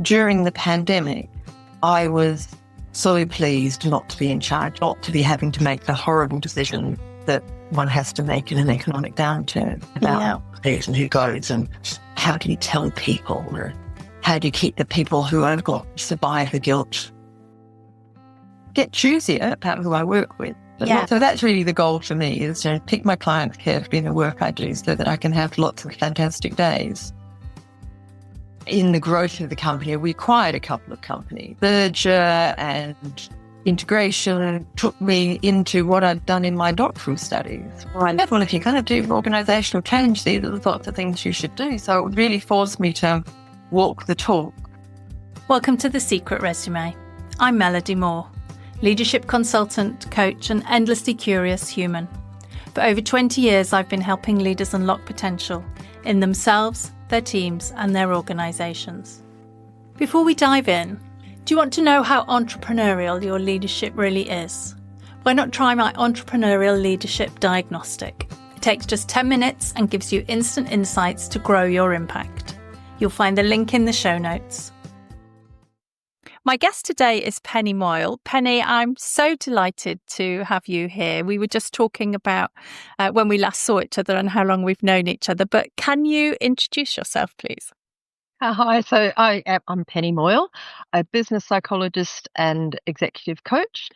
During the pandemic, I was so pleased not to be in charge, not to be having to make the horrible decision that one has to make in an economic downturn about who's and who goes and how do you tell people or how do you keep the people who have got survivor guilt, get choosier about who I work with. So that's really the goal for me, is to pick my clients carefully in the work I do so that I can have lots of fantastic days. In the growth of the company, we acquired a couple of companies. Merger and integration took me into what I'd done in my doctoral studies. Well, if you're going to do organisational change, these are the sorts of things you should do. So it really forced me to walk the talk. Welcome to The Secret Resume. I'm Melody Moore, leadership consultant, coach, and endlessly curious human. For over 20 years, I've been helping leaders unlock potential in themselves, their teams, and their organisations. Before we dive in, do you want to know how entrepreneurial your leadership really is? Why not try my entrepreneurial leadership diagnostic? It takes just 10 minutes and gives you instant insights to grow your impact. You'll find the link in the show notes. My guest today is Penny Moyle. Penny, I'm so delighted to have you here. We were just talking about when we last saw each other and how long we've known each other, but can you introduce yourself, please? Hi, so I'm Penny Moyle, a business psychologist and executive coach,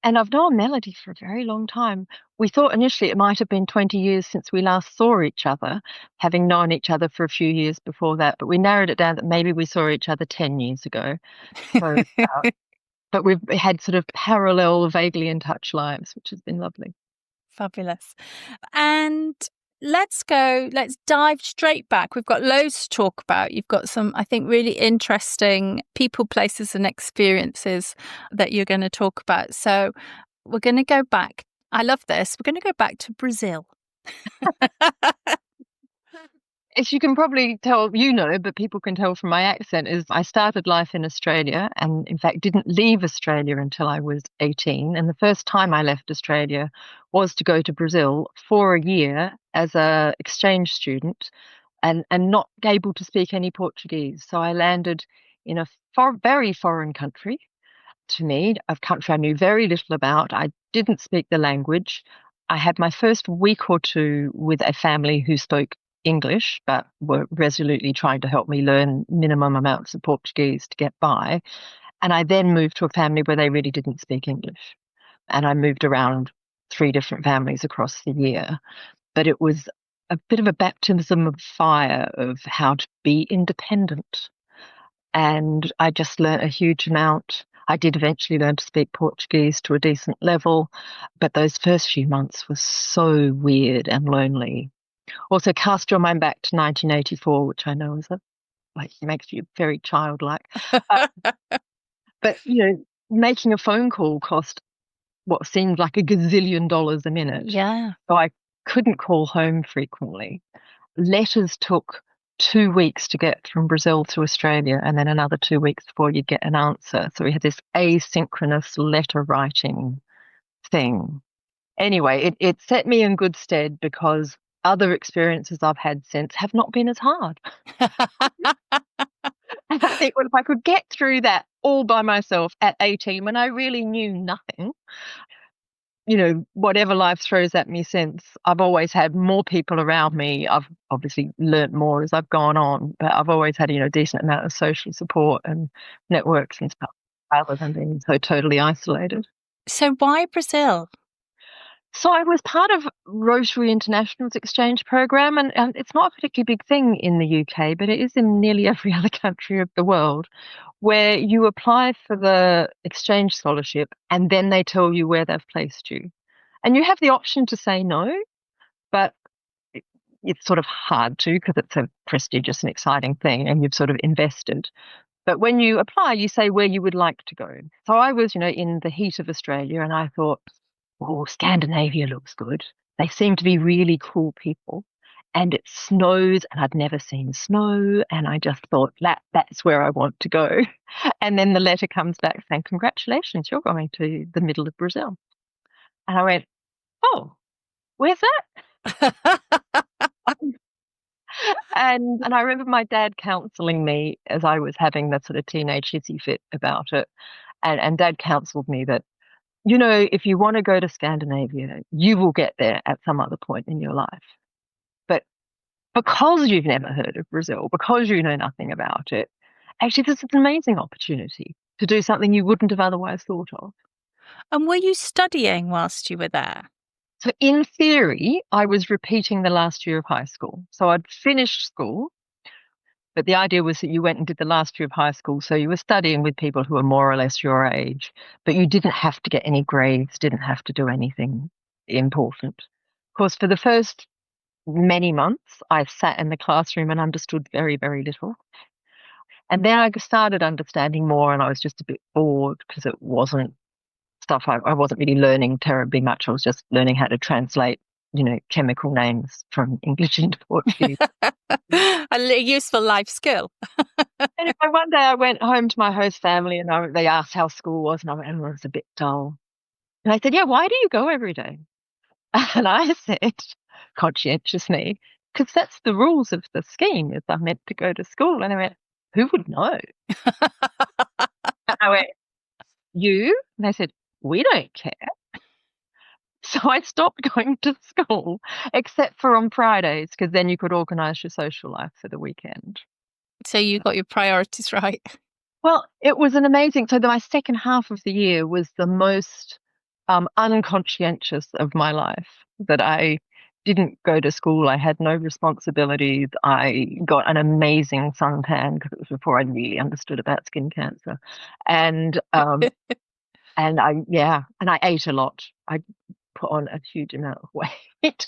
and I've known Melody for a very long time. We thought initially it might have been 20 years since we last saw each other, having known each other for a few years before that, but we narrowed it down that maybe we saw each other 10 years ago. So, but we've had sort of parallel, vaguely in touch lives, which has been lovely. Fabulous. And let's dive straight back. We've got loads to talk about. You've got some, I think, really interesting people, places and experiences that you're going to talk about. So we're going to go back. I love this. We're going to go back to Brazil. As you can probably tell, but people can tell from my accent, is I started life in Australia and in fact didn't leave Australia until I was 18. And the first time I left Australia was to go to Brazil for a year as an exchange student and not able to speak any Portuguese. So I landed in a very foreign country to me, a country I knew very little about. I didn't speak the language. I had my first week or two with a family who spoke English, but were resolutely trying to help me learn minimum amounts of Portuguese to get by. And I then moved to a family where they really didn't speak English. And I moved around 3 different families across the year. But it was a bit of a baptism of fire of how to be independent. And I just learned a huge amount. I did eventually learn to speak Portuguese to a decent level, but those first few months were so weird and lonely. Also, cast your mind back to 1984, which I know is makes you very childlike. But making a phone call cost what seemed like a gazillion dollars a minute. Yeah. So I couldn't call home frequently. Letters took 2 weeks to get from Brazil to Australia, and then another 2 weeks before you'd get an answer. So we had this asynchronous letter writing thing. Anyway, it set me in good stead because other experiences I've had since have not been as hard. And I think, well, if I could get through that all by myself at 18 when I really knew nothing, whatever life throws at me since, I've always had more people around me. I've obviously learnt more as I've gone on, but I've always had, a decent amount of social support and networks and stuff rather than being so totally isolated. So why Brazil? So I was part of Rotary International's exchange program, and it's not a particularly big thing in the UK, but it is in nearly every other country of the world, where you apply for the exchange scholarship and then they tell you where they've placed you. And you have the option to say no, but it's sort of hard to because it's a prestigious and exciting thing and you've sort of invested. But when you apply, you say where you would like to go. So I was, in the heat of Australia, and I thought, oh, Scandinavia looks good. They seem to be really cool people. And it snows, and I'd never seen snow. And I just thought, that's where I want to go. And then the letter comes back saying, congratulations, you're going to the middle of Brazil. And I went, oh, where's that? And I remember my dad counselling me as I was having that sort of teenage hissy fit about it. And Dad counselled me that, if you want to go to Scandinavia, you will get there at some other point in your life. But because you've never heard of Brazil, because you know nothing about it, actually, this is an amazing opportunity to do something you wouldn't have otherwise thought of. And were you studying whilst you were there? So in theory, I was repeating the last year of high school. So I'd finished school, but the idea was that you went and did the last year of high school. So you were studying with people who were more or less your age, but you didn't have to get any grades, didn't have to do anything important. Of course, for the first many months, I sat in the classroom and understood very, very little. And then I started understanding more, and I was just a bit bored because it wasn't stuff I wasn't really learning terribly much. I was just learning how to translate, chemical names from English into Portuguese. A useful life skill. Anyway, one day I went home to my host family and they asked how school was, and I went, it was a bit dull. And I said, yeah, why do you go every day? And I said, conscientiously, because that's the rules of the scheme, is I'm meant to go to school. And I went, who would know? And I went, you? And they said, we don't care. So I stopped going to school, except for on Fridays, because then you could organise your social life for the weekend. So you got your priorities right. Well, it was an amazing, so my second half of the year was the most unconscientious of my life, that I didn't go to school. I had no responsibilities. I got an amazing suntan because it was before I really understood about skin cancer. And and I ate a lot. I put on a huge amount of weight.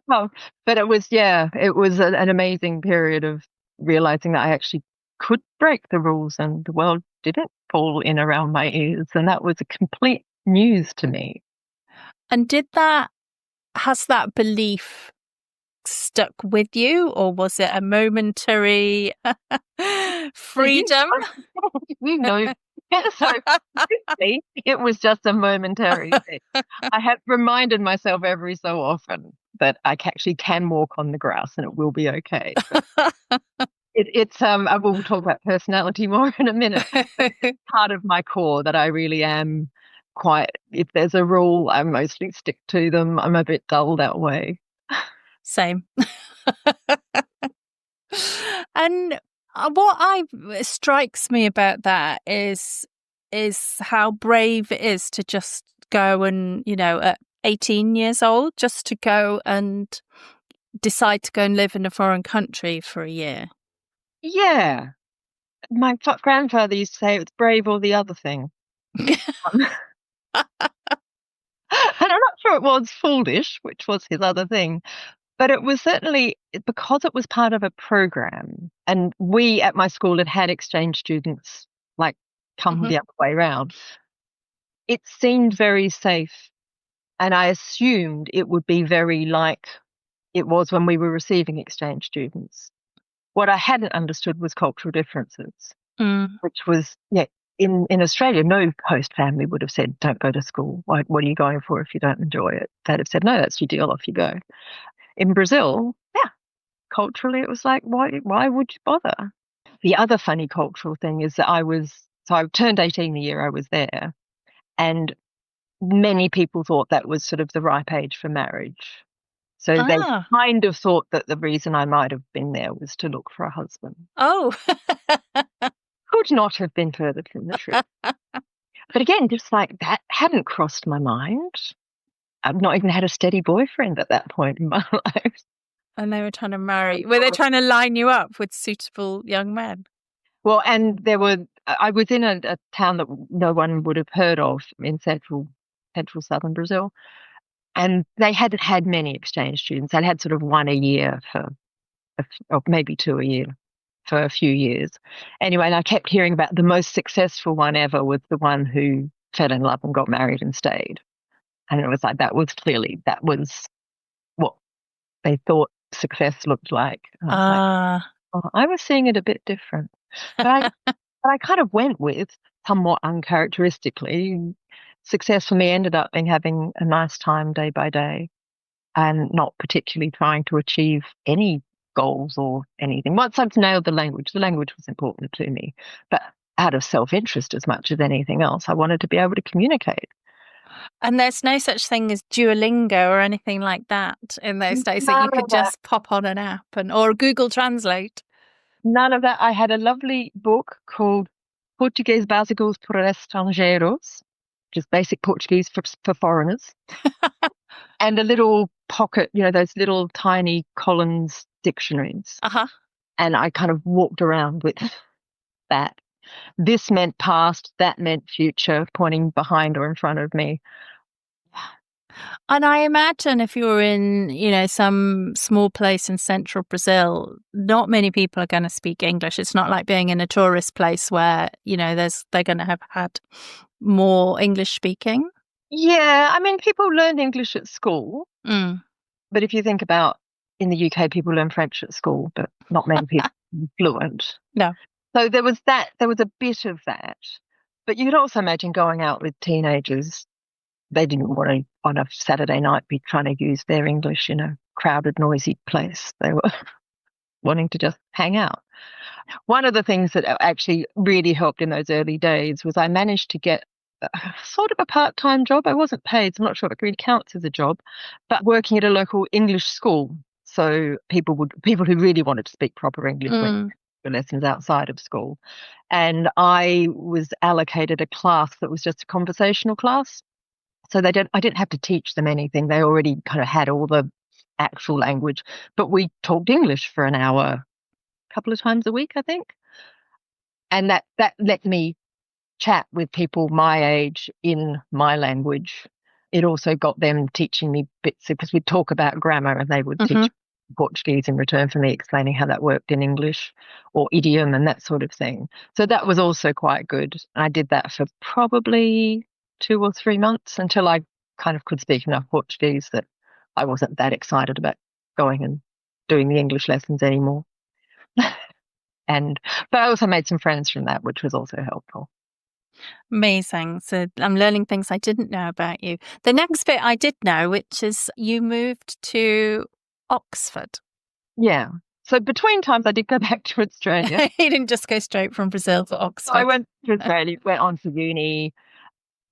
But it was an amazing period of realizing that I actually could break the rules and the world didn't fall in around my ears. And that was a complete news to me. And has that belief stuck with you, or was it a momentary freedom? So it was just a momentary thing. I have reminded myself every so often that I actually can walk on the grass and it will be okay. It's I will talk about personality more in a minute. It's part of my core that I really am if there's a rule, I mostly stick to them. I'm a bit dull that way. Same. And what strikes me about that is how brave it is to just go and, at 18 years old, just to go and decide to go and live in a foreign country for a year. Yeah. My grandfather used to say it's brave or the other thing. And I'm not sure it was foolish, which was his other thing. But it was certainly because it was part of a program, and we at my school had exchange students come the other way around. It seemed very safe, and I assumed it would be very like it was when we were receiving exchange students. What I hadn't understood was cultural differences, which was, in Australia, no host family would have said, don't go to school. What are you going for if you don't enjoy it? They'd have said, no, that's your deal, off you go. In Brazil, culturally, it was like, why would you bother? The other funny cultural thing is that I turned 18 the year I was there, and many people thought that was sort of the ripe age for marriage. So they kind of thought that the reason I might have been there was to look for a husband. Oh. Could not have been further from the truth. But again, just like that hadn't crossed my mind. I've not even had a steady boyfriend at that point in my life. And they were trying to marry. Were they trying to line you up with suitable young men? Well, and I was in a town that no one would have heard of in central southern Brazil. And they hadn't had many exchange students. They'd had sort of one a year or maybe two a year for a few years. Anyway, and I kept hearing about the most successful one ever was the one who fell in love and got married and stayed. And it was like, that was what they thought success looked like. I was seeing it a bit different. But I kind of went with, somewhat uncharacteristically, success for me ended up in having a nice time day by day and not particularly trying to achieve any goals or anything. Once I've nailed the language was important to me. But out of self-interest as much as anything else, I wanted to be able to communicate. And there's no such thing as Duolingo or anything like that in those days that you could just pop on an app or Google Translate. None of that. I had a lovely book called Português Básicos para Estrangeiros, which is basic Portuguese for foreigners, and a little pocket, those little tiny Collins dictionaries. Uh-huh. And I kind of walked around with that. This meant past, that meant future, pointing behind or in front of me. And I imagine if you're in, some small place in central Brazil, not many people are going to speak English. It's not like being in a tourist place where, they're going to have had more English speaking. Yeah, I mean, people learn English at school. Mm. But if you think about in the UK, people learn French at school, but not many people are fluent. No. So there was a bit of that. But you could also imagine going out with teenagers. They didn't want to, on a Saturday night, be trying to use their English in a crowded, noisy place. They were wanting to just hang out. One of the things that actually really helped in those early days was I managed to get sort of a part-time job. I wasn't paid, so I'm not sure if it really counts as a job, but working at a local English school. So people who really wanted to speak proper English went for lessons outside of school. And I was allocated a class that was just a conversational class. So I didn't have to teach them anything. They already kind of had all the actual language, but we talked English for an hour, a couple of times a week, I think. And that let me chat with people my age in my language. It also got them teaching me bits, because we'd talk about grammar and they would teach Portuguese in return for me explaining how that worked in English, or idiom and that sort of thing. So that was also quite good. And I did that for probably 2 or 3 months until I kind of could speak enough Portuguese that I wasn't that excited about going and doing the English lessons anymore. But I also made some friends from that, which was also helpful. Amazing. So I'm learning things I didn't know about you. The next bit I did know, which is you moved to Oxford. Yeah. So between times I did go back to Australia. You didn't just go straight from Brazil to Oxford. So I went to Australia, went on to uni,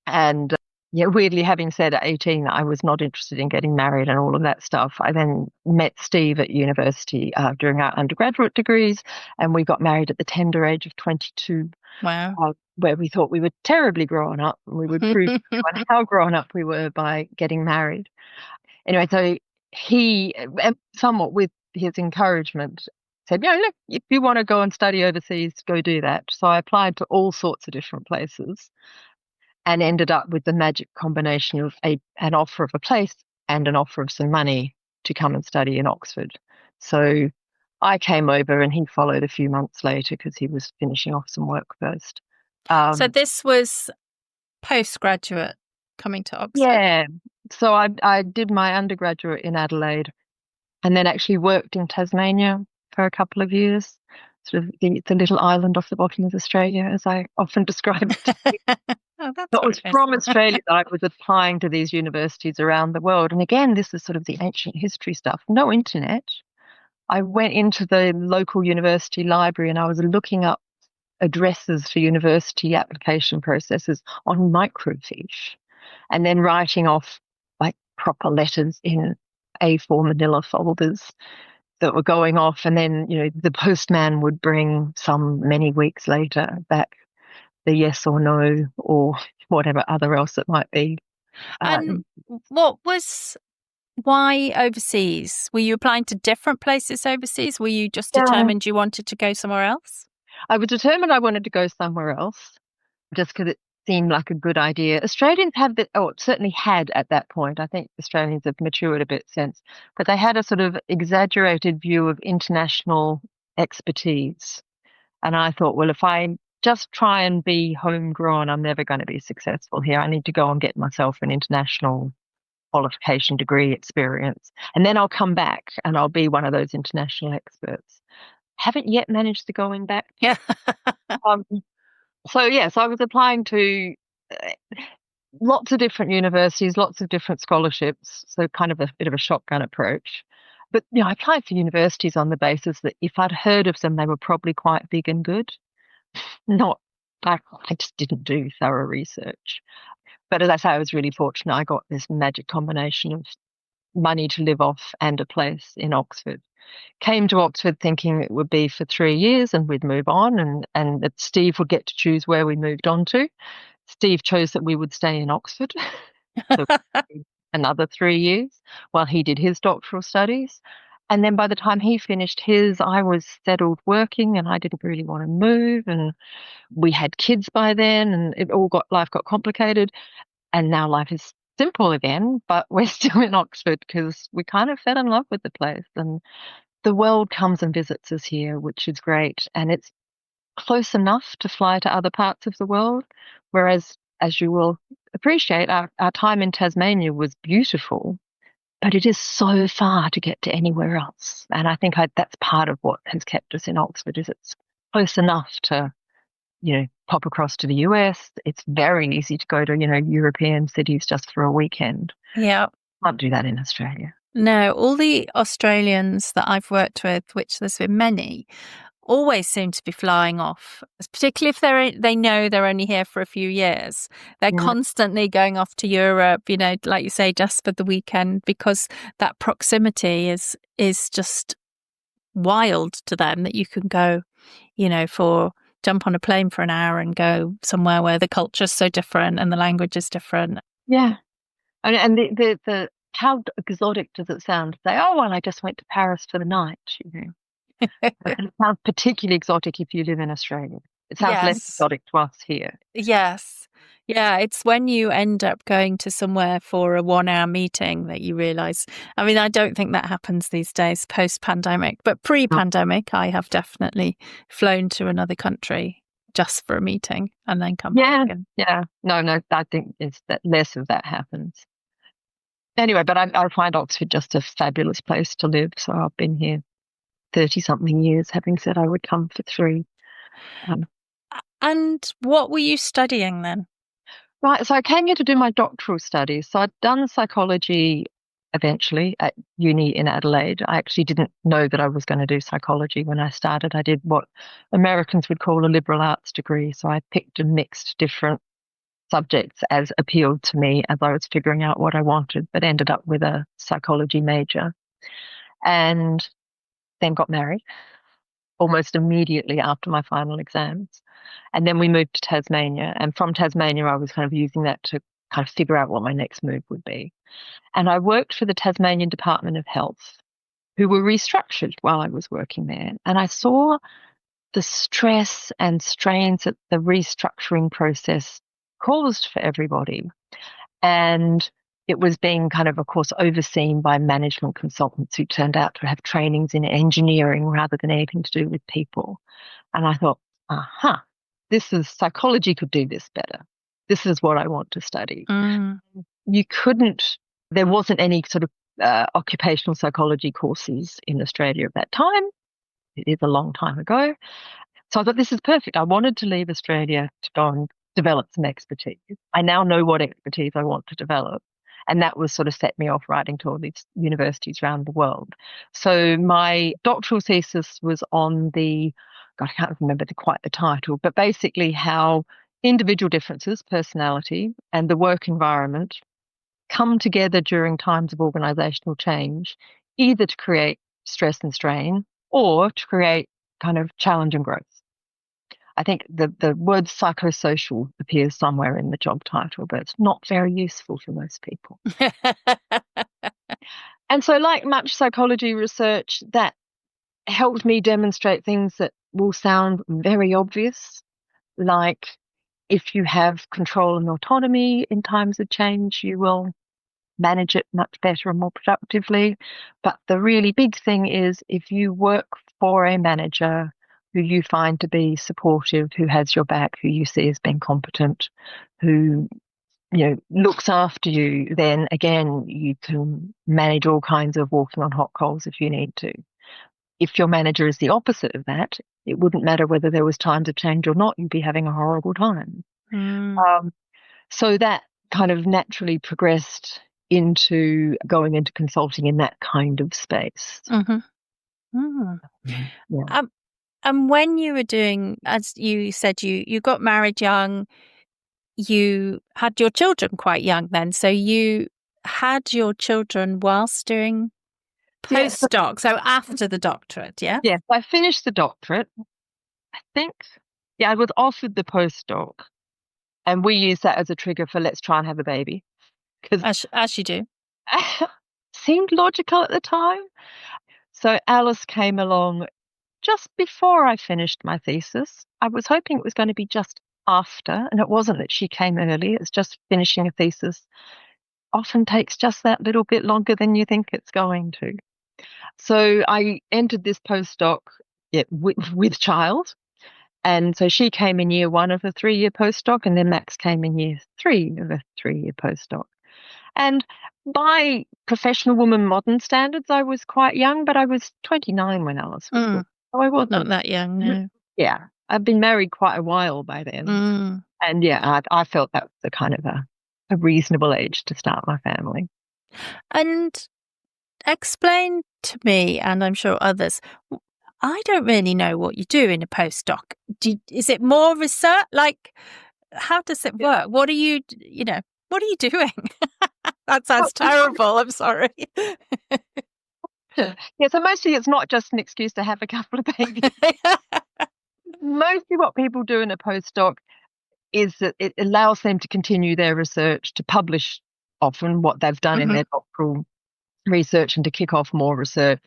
and weirdly, having said at 18 I was not interested in getting married and all of that stuff, I then met Steve at university during our undergraduate degrees, and we got married at the tender age of 22. Wow. Where we thought we were terribly grown up, and we would prove to everyone how grown up we were by getting married. Anyway, so he, somewhat with his encouragement, said, look, if you want to go and study overseas, go do that. So I applied to all sorts of different places and ended up with the magic combination of an offer of a place and an offer of some money to come and study in Oxford. So I came over and he followed a few months later because he was finishing off some work first. So this was postgraduate coming to Oxford? Yeah. So I did my undergraduate in Adelaide and then actually worked in Tasmania for a couple of years. Sort of the little island off the bottom of Australia, as I often describe it. It was from Australia that I was applying to these universities around the world. And again, this is sort of the ancient history stuff. No internet. I went into the local university library and I was looking up addresses for university application processes on microfiche and then writing off like proper letters in A4 manila folders that were going off. And then, the postman would bring many weeks later back the yes or no or whatever other else it might be. And why overseas? Were you applying to different places overseas? Were you just determined you wanted to go somewhere else? I was determined I wanted to go somewhere else just because it seemed like a good idea. Australians certainly had at that point. I think Australians have matured a bit since, but they had a sort of exaggerated view of international expertise. And I thought, well, if I just try and be homegrown, I'm never going to be successful here. I need to go and get myself an international qualification degree experience. And then I'll come back and I'll be one of those international experts. Haven't yet managed to going back. Yeah. So I was applying to lots of different universities, lots of different scholarships. So kind of a bit of a shotgun approach. But I applied for universities on the basis that if I'd heard of them, they were probably quite big and good. Not like I just didn't do thorough research. But as I say, I was really fortunate. I got this magic combination of money to live off and a place in Oxford. Came to Oxford thinking it would be for 3 years and we'd move on and that Steve would get to choose where we moved on to. Steve chose that we would stay in Oxford for another 3 years while he did his doctoral studies. And then by the time he finished his, I was settled working and I didn't really want to move. And we had kids by then and life got complicated. And now life is simple again, but we're still in Oxford because we kind of fell in love with the place. And the world comes and visits us here, which is great. And it's close enough to fly to other parts of the world. Whereas, as you will appreciate, our time in Tasmania was beautiful, but it is so far to get to anywhere else. And I think that's part of what has kept us in Oxford is it's close enough to, pop across to the US. It's very easy to go to, European cities just for a weekend. Yeah. Can't do that in Australia. No, all the Australians that I've worked with, which there's been many, always seem to be flying off, particularly if they know they're only here for a few years. They're constantly going off to Europe, like you say, just for the weekend, because that proximity is just wild to them that you can go, jump on a plane for an hour and go somewhere where the culture's so different and the language is different. Yeah. And the how exotic does it sound to say, oh, well, I just went to Paris for the night, It sounds particularly exotic if you live in Australia. It sounds less exotic to us here. Yes. Yeah, it's when you end up going to somewhere for a 1-hour meeting that you realise. I mean, I don't think that happens these days post-pandemic, but pre-pandemic, I have definitely flown to another country just for a meeting and then come back. Yeah. No, I think it's that less of that happens. Anyway, but I find Oxford just a fabulous place to live. So I've been here 30-something years, having said I would come for 3. And what were you studying then? Right, so I came here to do my doctoral studies. So I'd done psychology eventually at uni in Adelaide. I actually didn't know that I was going to do psychology when I started. I did what Americans would call a liberal arts degree. So I picked and mixed different subjects as appealed to me as I was figuring out what I wanted, but ended up with a psychology major. And then got married almost immediately after my final exams. And then we moved to Tasmania. And from Tasmania, I was kind of using that to kind of figure out what my next move would be. And I worked for the Tasmanian Department of Health, who were restructured while I was working there. And I saw the stress and strains that the restructuring process caused for everybody. And it was being kind of course, overseen by management consultants who turned out to have trainings in engineering rather than anything to do with people. And I thought, psychology could do this better. This is what I want to study. There wasn't any sort of occupational psychology courses in Australia at that time. It is a long time ago. So I thought, this is perfect. I wanted to leave Australia to go and develop some expertise. I now know what expertise I want to develop. And that was sort of set me off writing to all these universities around the world. So my doctoral thesis was on I can't remember quite the title, but basically how individual differences, personality, and the work environment come together during times of organisational change, either to create stress and strain or to create kind of challenge and growth. I think the word psychosocial appears somewhere in the job title, but it's not very useful for most people. And so, like much psychology research, that helped me demonstrate things that will sound very obvious, like if you have control and autonomy in times of change, you will manage it much better and more productively. But the really big thing is if you work for a manager who you find to be supportive, who has your back, who you see as being competent, who looks after you, then again, you can manage all kinds of walking on hot coals if you need to. If your manager is the opposite of that, it wouldn't matter whether there was times of change or not, you'd be having a horrible time. So that kind of naturally progressed into going into consulting in that kind of space. Mm-hmm. Mm. Yeah. And when you were doing, as you said, you got married young, you had your children quite young then. So you had your children whilst doing postdoc, so after the doctorate, yeah? Yeah, I finished the doctorate. I think, I was offered the postdoc, and we used that as a trigger for let's try and have a baby. As you do. Seemed logical at the time. So Alice came along just before I finished my thesis. I was hoping it was going to be just after, and it wasn't that she came early. It's just finishing a thesis often takes just that little bit longer than you think it's going to. So I entered this postdoc with child. And so she came in year 1 of a 3-year postdoc, and then Max came in year 3 of a 3-year postdoc. And by professional woman modern standards, I was quite young, but I was 29 when Alice was born. So I wasn't not that young, no. Yeah, I'd been married quite a while by then. And I felt that was a kind of a reasonable age to start my family. And explain to me, and I'm sure others, I don't really know what you do in a postdoc. Is it more research? Like, how does it work? What are you doing? That sounds terrible. I'm sorry. Yeah, so mostly it's not just an excuse to have a couple of babies. Mostly what people do in a postdoc is that it allows them to continue their research, to publish often what they've done in their doctoral research, and to kick off more research,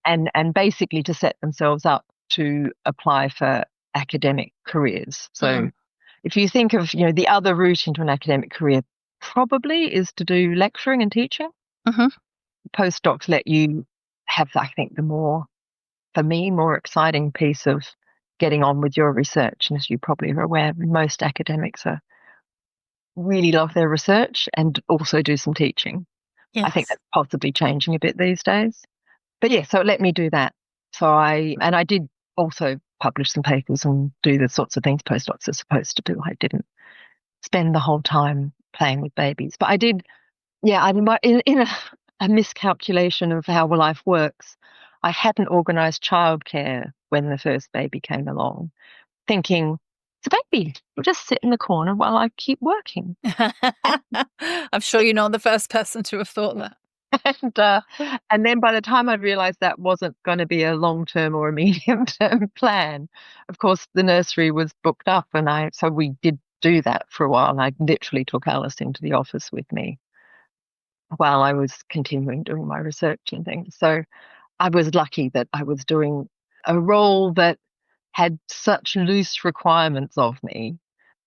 and basically to set themselves up to apply for academic careers. So if you think of, the other route into an academic career probably is to do lecturing and teaching. Postdocs let you have, I think, more exciting piece of getting on with your research. And as you probably are aware, most academics really love their research and also do some teaching. Yes. I think that's possibly changing a bit these days. But yeah, so it let me do that. So I did also publish some papers and do the sorts of things postdocs are supposed to do. I didn't spend the whole time playing with babies, but I did. Yeah, in a miscalculation of how life works, I hadn't organised childcare when the first baby came along, thinking, it's a baby, we'll just sit in the corner while I keep working. I'm sure you're not the first person to have thought that. And then by the time I realised that wasn't going to be a long-term or a medium-term plan, of course, the nursery was booked up, and so we did do that for a while. And I literally took Alice into the office with me while I was continuing doing my research and things. So I was lucky that I was doing a role that had such loose requirements of me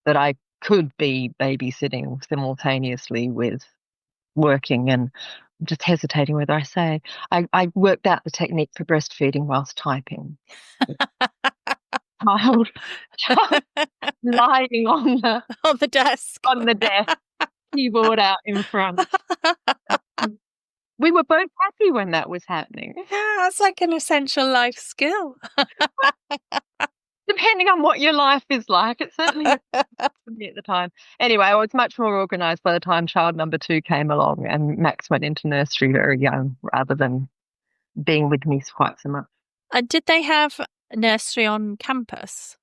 that I could be babysitting simultaneously with working. And I'm just hesitating whether I say I worked out the technique for breastfeeding whilst typing. child lying on the desk, keyboard out in front. We were both happy when that was happening. Yeah, that's like an essential life skill. Depending on what your life is like, it certainly was for me at the time. Anyway, I was much more organised by the time child number 2 came along, and Max went into nursery very young rather than being with me quite so much. Did they have a nursery on campus?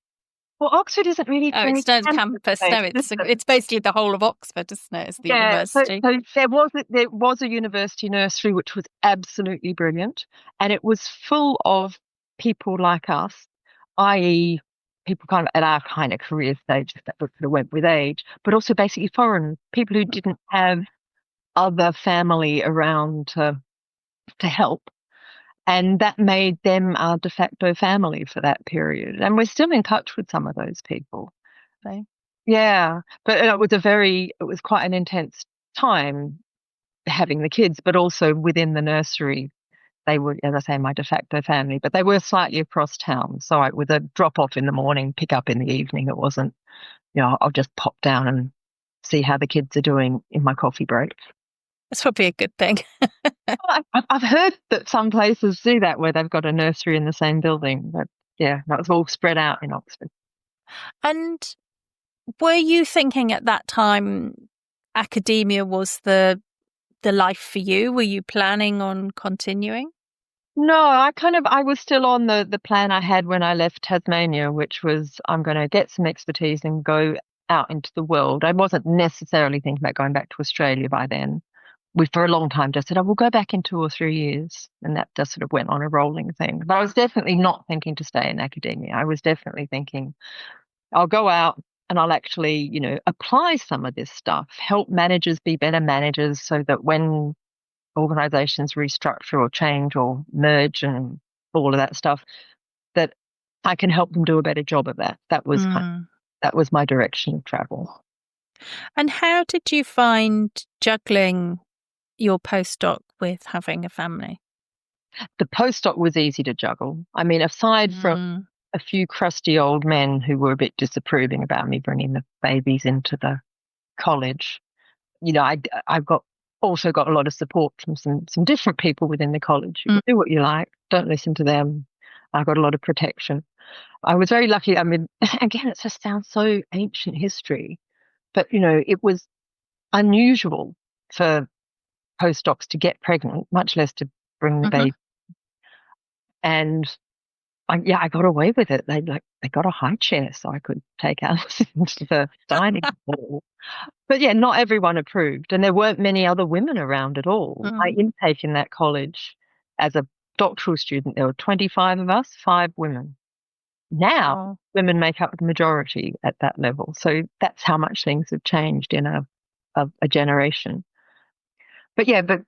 Well, Oxford isn't really. Oh, it's not campus. No, it's basically the whole of Oxford, isn't it? It's the university. So there was a university nursery which was absolutely brilliant, and it was full of people like us, i.e., people kind of at our kind of career stage that sort of went with age, but also basically foreign people who didn't have other family around to help. And that made them our de facto family for that period. And we're still in touch with some of those people. Okay. Yeah. But it was quite an intense time having the kids, but also within the nursery, they were, as I say, my de facto family, but they were slightly across town. So with a drop off in the morning, pick up in the evening, it wasn't, I'll just pop down and see how the kids are doing in my coffee break. That's probably a good thing. Well, I've heard that some places do that where they've got a nursery in the same building. But yeah, that was all spread out in Oxford. And were you thinking at that time academia was the the life for you? Were you planning on continuing? No, I was still on the plan I had when I left Tasmania, which was I'm going to get some expertise and go out into the world. I wasn't necessarily thinking about going back to Australia by then. We, for a long time, just said, oh, we'll go back in 2 or 3 years. And that just sort of went on a rolling thing. But I was definitely not thinking to stay in academia. I was definitely thinking I'll go out and I'll actually, apply some of this stuff, help managers be better managers so that when organizations restructure or change or merge and all of that stuff, that I can help them do a better job of that. That was that was my direction of travel. And how did you find juggling your postdoc with having a family? The postdoc was easy to juggle. I mean, aside from a few crusty old men who were a bit disapproving about me bringing the babies into the college, I've also got a lot of support from some different people within the college. You can do what you like. Don't listen to them. I got a lot of protection. I was very lucky. I mean, again, it just sounds so ancient history, but, it was unusual for postdocs to get pregnant, much less to bring the baby. And I got away with it. They got a high chair so I could take Alice into the dining hall. But yeah, not everyone approved, and there weren't many other women around at all. My intake in that college as a doctoral student, there were 25 of us, 5 women. Now, women make up the majority at that level. So that's how much things have changed in a generation. But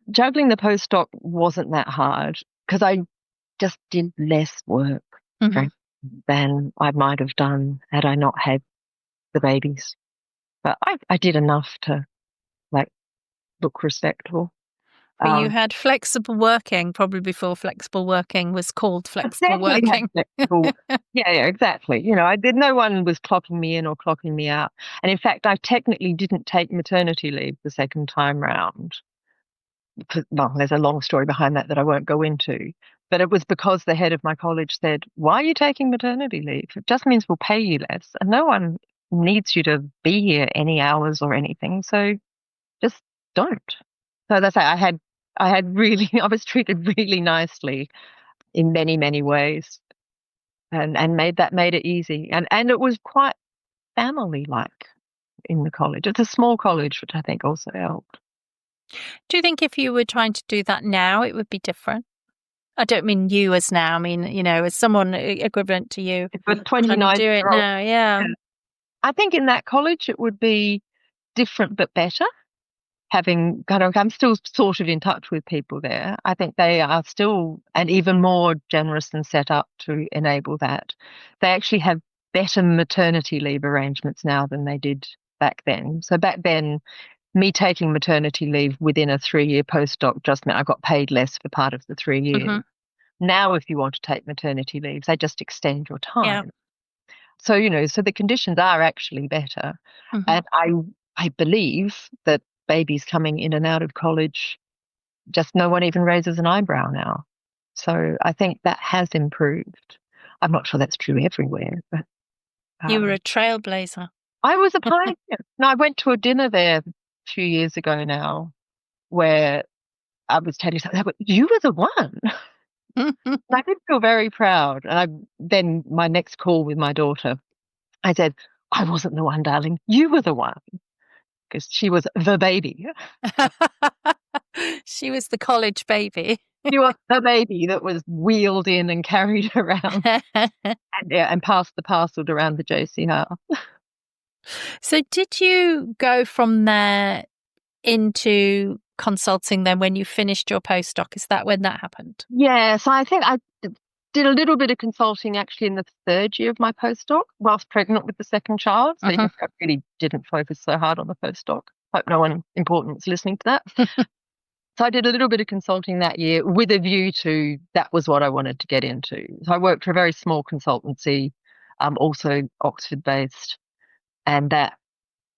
juggling the postdoc wasn't that hard because I just did less work than I might have done had I not had the babies. But I did enough to look respectable. But you had flexible working probably before flexible working was called flexible working. Yeah, exactly. No one was clocking me in or clocking me out. And in fact, I technically didn't take maternity leave the second time round. Well, there's a long story behind that I won't go into. But it was because the head of my college said, why are you taking maternity leave? It just means we'll pay you less. And no one needs you to be here any hours or anything. So just don't. So as I say, I was treated really nicely in many, many ways and made it easy. And it was quite family-like in the college. It's a small college, which I think also helped. Do you think if you were trying to do that now, it would be different? I don't mean you as now. I mean, as someone equivalent to you. If it was 29 do it now, yeah. I think in that college it would be different but better. I'm still sort of in touch with people there. I think they are still and even more generous and set up to enable that. They actually have better maternity leave arrangements now than they did back then. So back then, me taking maternity leave within a 3-year postdoc just meant I got paid less for part of the 3 years. Now, if you want to take maternity leave, they just extend your time. Yeah. So, so the conditions are actually better. And I believe that babies coming in and out of college, just no one even raises an eyebrow now. So I think that has improved. I'm not sure that's true everywhere, but you were a trailblazer. I was a pioneer. No, I went to a dinner there a few years ago now where I was telling you, you were the one. I did feel very proud. And then my next call with my daughter, I said, I wasn't the one, darling. You were the one. Because she was the baby. She was the college baby. She was the baby that was wheeled in and carried around and passed the parcel around the JCR. So did you go from there into consulting then when you finished your postdoc? Is that when that happened? Yeah, so I think I did a little bit of consulting actually in the 3rd year of my postdoc whilst pregnant with the second child. So I really didn't focus so hard on the postdoc. Hope no one important is listening to that. So I did a little bit of consulting that year with a view to that was what I wanted to get into. So I worked for a very small consultancy, also Oxford-based, and that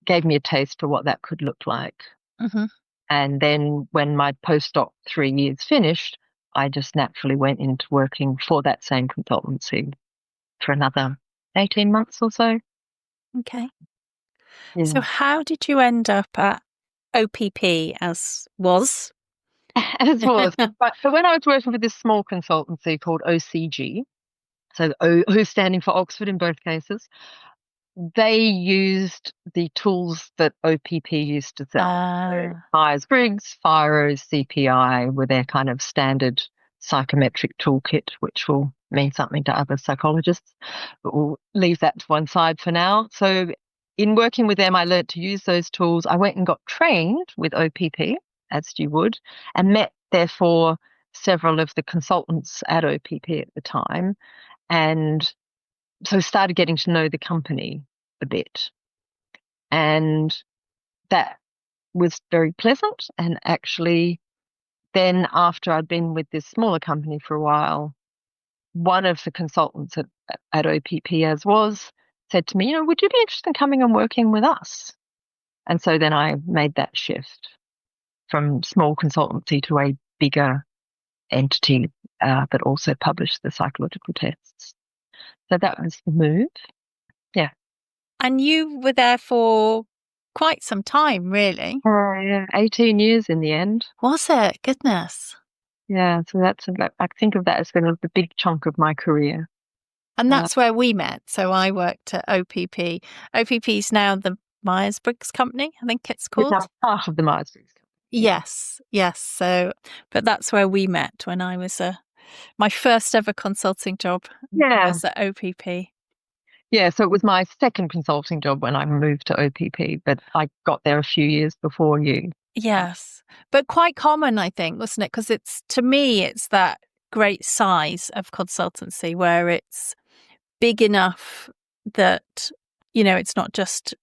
gave me a taste for what that could look like. And then when my postdoc 3 years finished, I just naturally went into working for that same consultancy for another 18 months or so. Okay. Yeah. So how did you end up at OPP as was. As was. But so when I was working with this small consultancy called OCG, so who's standing for Oxford in both cases, they used the tools that OPP used to sell. So Myers Briggs, FIRO, CPI were their kind of standard psychometric toolkit, which will mean something to other psychologists, but we'll leave that to one side for now. So in working with them, I learned to use those tools. I went and got trained with OPP, as you would, and met, therefore, several of the consultants at OPP at the time. And so started getting to know the company a bit. And that was very pleasant. And actually, then after I'd been with this smaller company for a while, one of the consultants at OPP, as was, said to me, would you be interested in coming and working with us? And so then I made that shift from small consultancy to a bigger entity that also published the psychological tests. So that was the move. Yeah. And you were there for quite some time, really. Yeah, 18 years in the end. Was it? Goodness. Yeah, so I think of that as kind of the big chunk of my career. And that's where we met. So I worked at OPP. OPP is now the Myers Briggs Company, I think it's called. It's part of the Myers Briggs Company. Yes. So, but that's where we met when I was my first ever consulting job. Yeah. Was at OPP. Yeah, so it was my second consulting job when I moved to OPP, but I got there a few years before you. Yes, but quite common, I think, wasn't it? Because to me, it's that great size of consultancy where it's big enough that, it's not just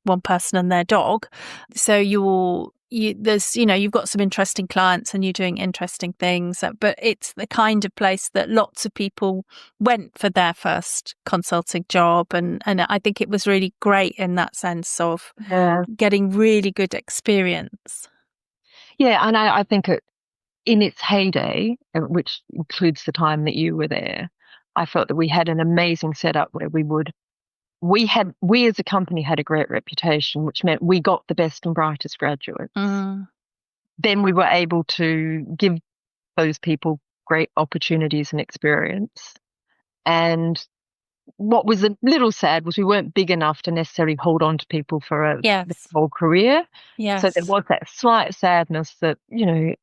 one person and their dog. So you've got some interesting clients and you're doing interesting things, but it's the kind of place that lots of people went for their first consulting job. And I think it was really great in that sense of getting really good experience. Yeah. And I think in its heyday, which includes the time that you were there, I felt that we had an amazing setup where we as a company had a great reputation, which meant we got the best and brightest graduates. Then we were able to give those people great opportunities and experience. And what was a little sad was we weren't big enough to necessarily hold on to people for the whole career. Yes. So there was that slight sadness that,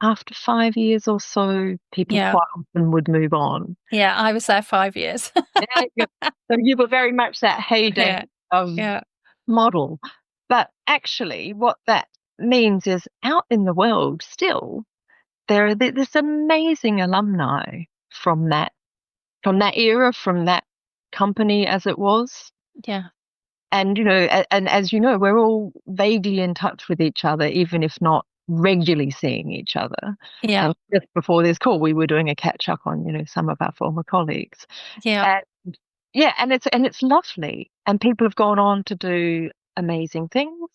after 5 years or so, people quite often would move on. Yeah, I was there 5 years. So you were very much that heyday model. But actually, what that means is out in the world still, there are this amazing alumni from that era, from that company as it was. Yeah. And, and as you know, we're all vaguely in touch with each other, even if not regularly seeing each other. Yeah. Just before this call, we were doing a catch up on, some of our former colleagues. Yeah. And it's lovely. And people have gone on to do amazing things.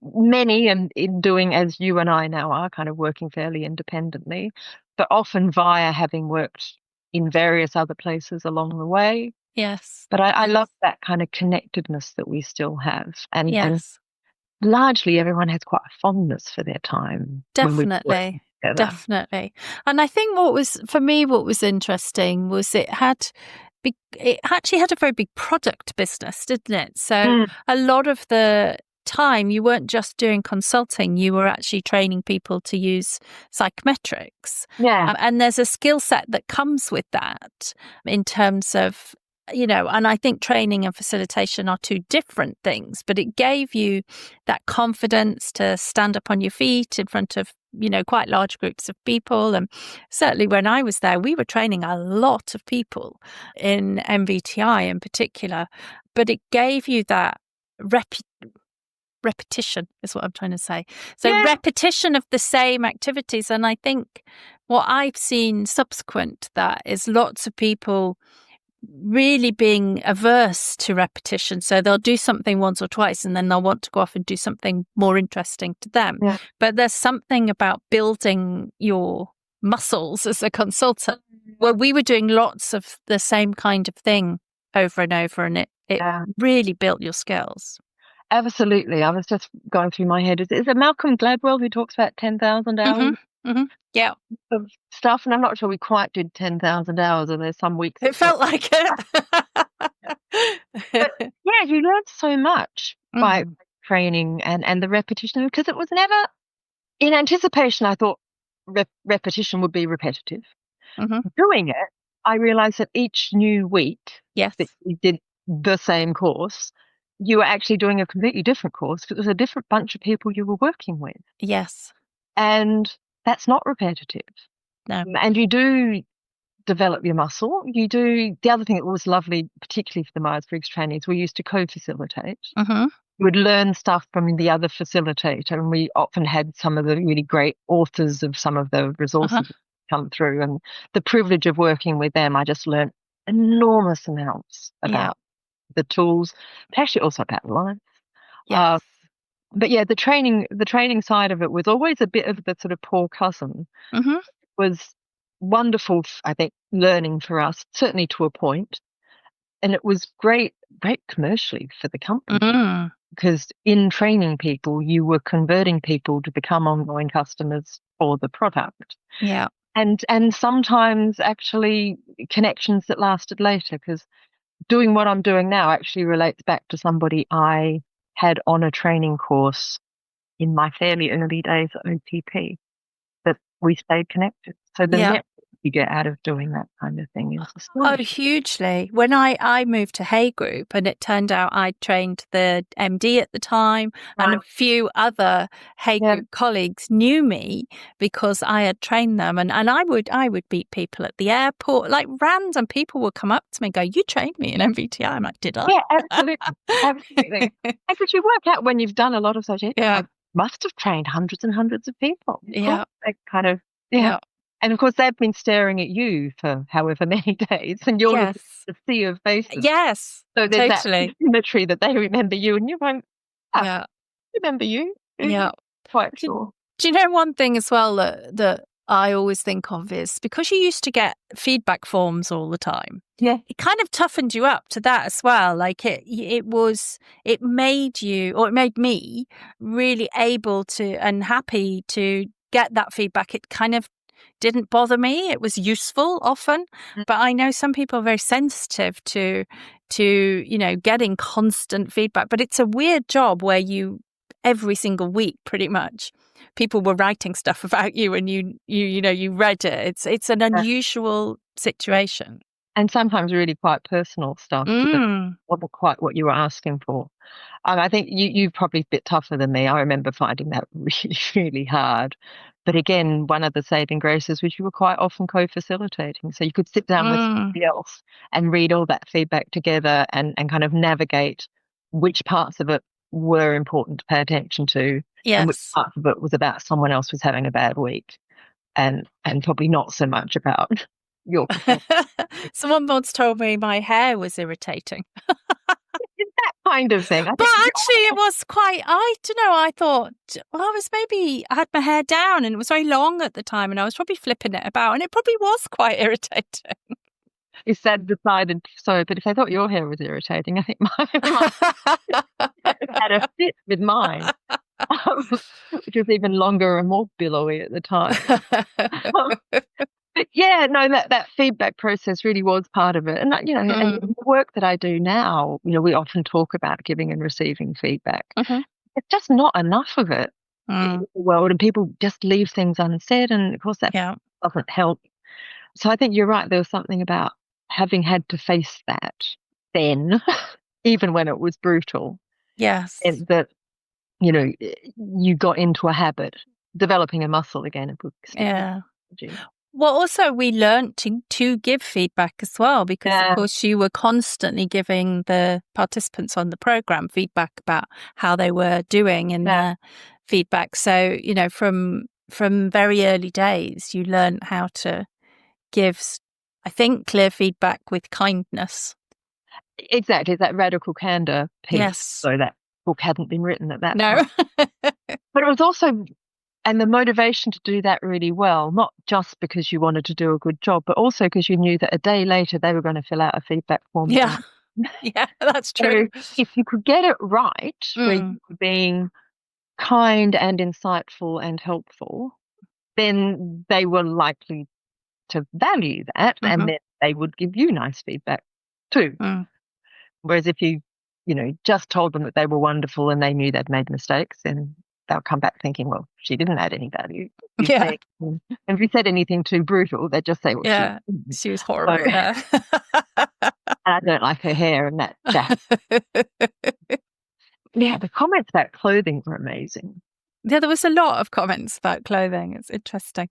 Many, and in doing as you and I now are, kind of working fairly independently, but often via having worked in various other places along the way. Yes. But I love that kind of connectedness that we still have. And largely everyone has quite a fondness for their time. Definitely. Definitely. And I think what was interesting was it actually had a very big product business, didn't it? So a lot of the time you weren't just doing consulting, you were actually training people to use psychometrics. Yeah. And there's a skill set that comes with that in terms of, and I think training and facilitation are two different things, but it gave you that confidence to stand up on your feet in front of, quite large groups of people. And certainly when I was there, we were training a lot of people in MBTI in particular, but it gave you that repetition is what I'm trying to say. So repetition of the same activities. And I think what I've seen subsequent to that is lots of people really being averse to repetition. So they'll do something once or twice and then they'll want to go off and do something more interesting to them. Yeah. But there's something about building your muscles as a consultant where we were doing lots of the same kind of thing over and over, and it really built your skills. Absolutely. I was just going through my head. Is it Malcolm Gladwell who talks about 10,000 hours Yeah, of stuff? And I'm not sure we quite did 10,000 hours, or there's some weeks. it felt like it. But yeah, you learn so much by training and the repetition, because it was never in anticipation. I thought repetition would be repetitive. Doing it, I realized that each new week Yes. that you did the same course, you were actually doing a completely different course, because it was a different bunch of people you were working with. Yes. And that's not repetitive. No. And you do develop your muscle. You do. The other thing that was lovely, particularly for the Myers Briggs trainees, we used to co-facilitate. You would learn stuff from the other facilitator, and we often had some of the really great authors of some of the resources come through. And the privilege of working with them, I just learned enormous amounts about the tools, but actually also about life. Yes. But yeah, the training side of it was always a bit of the sort of poor cousin. Was wonderful, I think, learning for us, certainly to a point. And it was great commercially for the company, because in training people, you were converting people to become ongoing customers for the product. Yeah. And sometimes actually connections that lasted later, because doing what I'm doing now actually relates back to somebody I had on a training course in my fairly early days at OTP, that we stayed connected. So the network you get out of doing that kind of thing is astonishing. Oh, hugely. When I moved to Hay Group, and it turned out I'd trained the MD at the time, and a few other Hay Group colleagues knew me because I had trained them, and I would meet people at the airport, like random people would come up to me and go, "You trained me in MBTI." I'm like, "Did I?" Yeah, absolutely. And could you work out when you've done a lot of such? I must have trained hundreds and hundreds of people. Yeah. Like kind of, And of course, they've been staring at you for however many days, and you're looking at the sea of faces. Yes. So there's totally. that symmetry that they remember you, and you're going, remember you. Yeah. Quite sure. Do you know one thing as well that I always think of is, because you used to get feedback forms all the time. Yeah. It kind of toughened you up to that as well. Like it made you, or it made me really able to and happy to get that feedback. It kind of didn't bother me. It was useful often, but I know some people are very sensitive to getting constant feedback. But it's a weird job where every single week, pretty much, people were writing stuff about you, and you read it. It's an unusual situation, and sometimes really quite personal stuff. That wasn't quite what you were asking for. I think you're probably a bit tougher than me. I remember finding that really, really hard. But again, one of the saving graces was you were quite often co-facilitating. So you could sit down with somebody else and read all that feedback together and kind of navigate which parts of it were important to pay attention to, and which parts of it was about someone else was having a bad week, and probably not so much about your performance. Someone once told me my hair was irritating. It's that kind of thing. But actually it was quite, I don't know, I thought, well, I had my hair down, and it was very long at the time, and I was probably flipping it about, and it probably was quite irritating. You said decided so, but if I thought your hair was irritating, I think mine had a fit with mine, which was even longer and more billowy at the time. But yeah, no, that feedback process really was part of it. And, and the work that I do now, we often talk about giving and receiving feedback. It's just not enough of it in the world, and people just leave things unsaid. And of course, that doesn't help. So I think you're right. There was something about having had to face that then, even when it was brutal. Yes. And that, you got into a habit, developing a muscle again. Yeah. Well, also we learned to give feedback as well, because of course you were constantly giving the participants on the program feedback about how they were doing in their feedback. So, from very early days, you learned how to give, I think, clear feedback with kindness. Exactly, that radical candor piece. Yes. So that book hadn't been written at that time. But it was also, and the motivation to do that really well, not just because you wanted to do a good job, but also because you knew that a day later they were going to fill out a feedback form. Yeah. Yeah, that's true. So if you could get it right, where you were being kind and insightful and helpful, then they were likely to value that, and then they would give you nice feedback too. Whereas if you just told them that they were wonderful and they knew they'd made mistakes, then they'll come back thinking, well, she didn't add any value. Yeah. And if you said anything too brutal, they'd just say, well, she was horrible. I don't like her hair and that jacket. Yeah, the comments about clothing were amazing. Yeah, there was a lot of comments about clothing. It's interesting.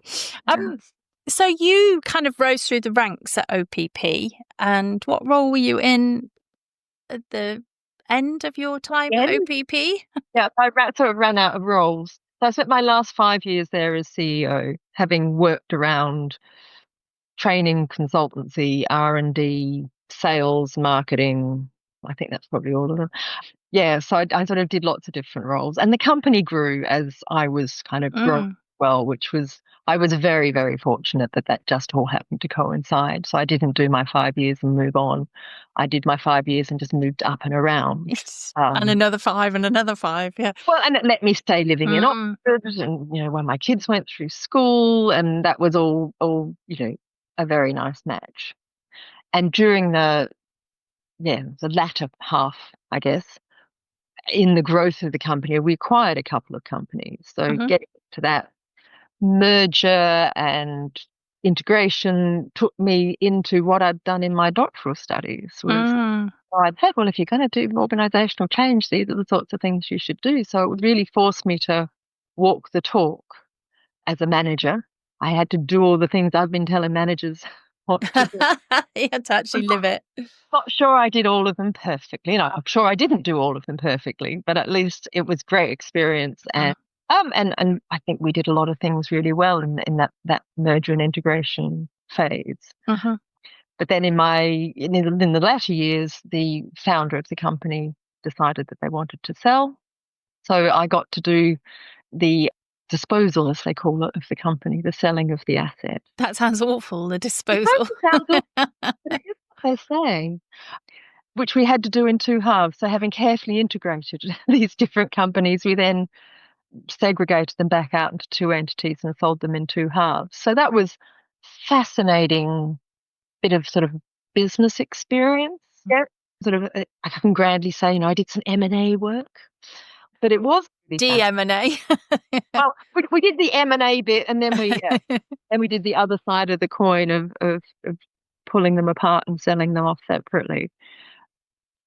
So you kind of rose through the ranks at OPP, and what role were you in at the end of your time at OPP? Yeah, I sort of ran out of roles. So I spent my last 5 years there as CEO, having worked around training, consultancy, R&D, sales, marketing. I think that's probably all of them. Yeah, so I sort of did lots of different roles. And the company grew as I was kind of growing well, I was very, very fortunate that just all happened to coincide. So I didn't do my 5 years and move on. I did my 5 years and just moved up and around. And another 5 and another 5, yeah. Well, and it let me stay living in Oxford, and when my kids went through school, and that was all a very nice match. And during the latter half, I guess, in the growth of the company, we acquired a couple of companies. So getting to that merger and integration took me into what I'd done in my doctoral studies. I'd said, well, if you're going to do organisational change, these are the sorts of things you should do. So it would really force me to walk the talk as a manager. I had to do all the things I've been telling managers what to do. You had to actually live it. Not sure I did all of them perfectly. I'm sure I didn't do all of them perfectly, but at least it was great experience. And I think we did a lot of things really well in that merger and integration phase. But then in the latter years, the founder of the company decided that they wanted to sell. So I got to do the disposal, as they call it, of the company, the selling of the asset. That sounds awful, the disposal. It sounds awful, but it is what they're saying, which we had to do in 2 halves. So having carefully integrated these different companies, we then segregated them back out into 2 entities and sold them in 2 halves. So that was fascinating bit of sort of business experience. Yeah. Sort of, I can grandly say, I did some M&A work, but it was really M&A. Well, we did the M&A bit, and then we did the other side of the coin of pulling them apart and selling them off separately,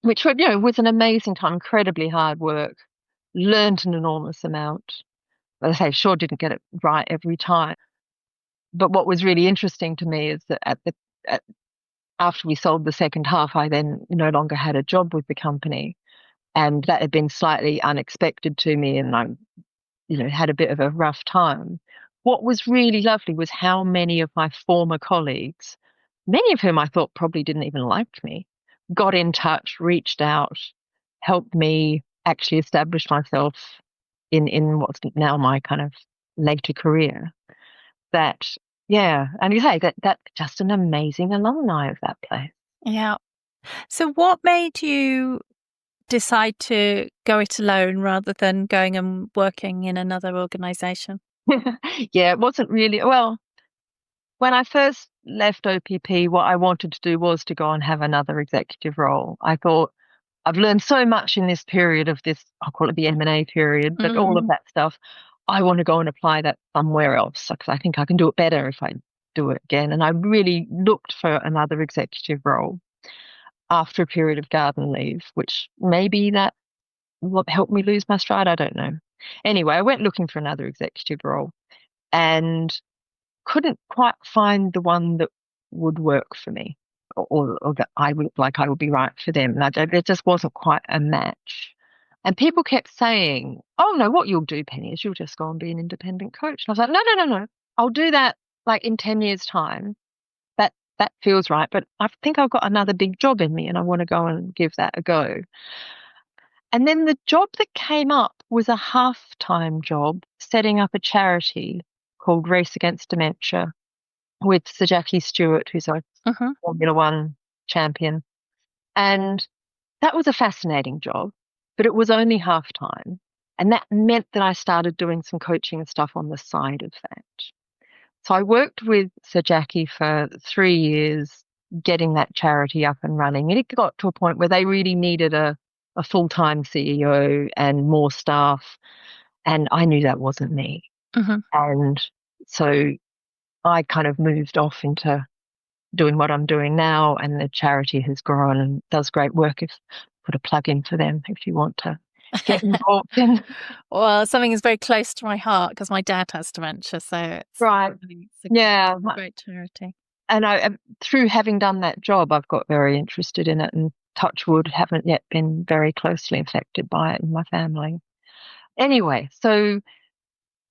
which was an amazing time, incredibly hard work. Learned an enormous amount. As I say, sure didn't get it right every time, but what was really interesting to me is that after we sold the second half, I then no longer had a job with the company, and that had been slightly unexpected to me, and I had a bit of a rough time. What was really lovely was how many of my former colleagues, many of whom I thought probably didn't even like me, got in touch, reached out, helped me actually establish myself in what's now my kind of later career. And you say that just an amazing alumni of that place. Yeah. So what made you decide to go it alone rather than going and working in another organisation? Yeah, it wasn't really, well, when I first left OPP, what I wanted to do was to go and have another executive role. I thought, I've learned so much in this period of this, I'll call it the M&A period, but all of that stuff, I want to go and apply that somewhere else, because I think I can do it better if I do it again. And I really looked for another executive role after a period of garden leave, which maybe that helped me lose my stride. I don't know. Anyway, I went looking for another executive role and couldn't quite find the one that would work for me, or that I would be right for them. And it just wasn't quite a match. And people kept saying, oh, no, what you'll do, Penny, is you'll just go and be an independent coach. And I was like, no. I'll do that in 10 years' time. That feels right. But I think I've got another big job in me and I want to go and give that a go. And then the job that came up was a half-time job setting up a charity called Race Against Dementia with Sir Jackie Stewart, who's a Formula One champion. And that was a fascinating job, but it was only half time. And that meant that I started doing some coaching and stuff on the side of that. So I worked with Sir Jackie for 3 years, getting that charity up and running. And it got to a point where they really needed a full-time CEO and more staff. And I knew that wasn't me. Mm-hmm. And so I kind of moved off into doing what I'm doing now, and the charity has grown and does great work. If put a plug in for them if you want to get involved in. Well, something is very close to my heart because my dad has dementia, so it's Right. it's a Yeah. great charity. And I, through having done that job, I've got very interested in it, and touch wood, haven't yet been very closely affected by it in my family. Anyway, so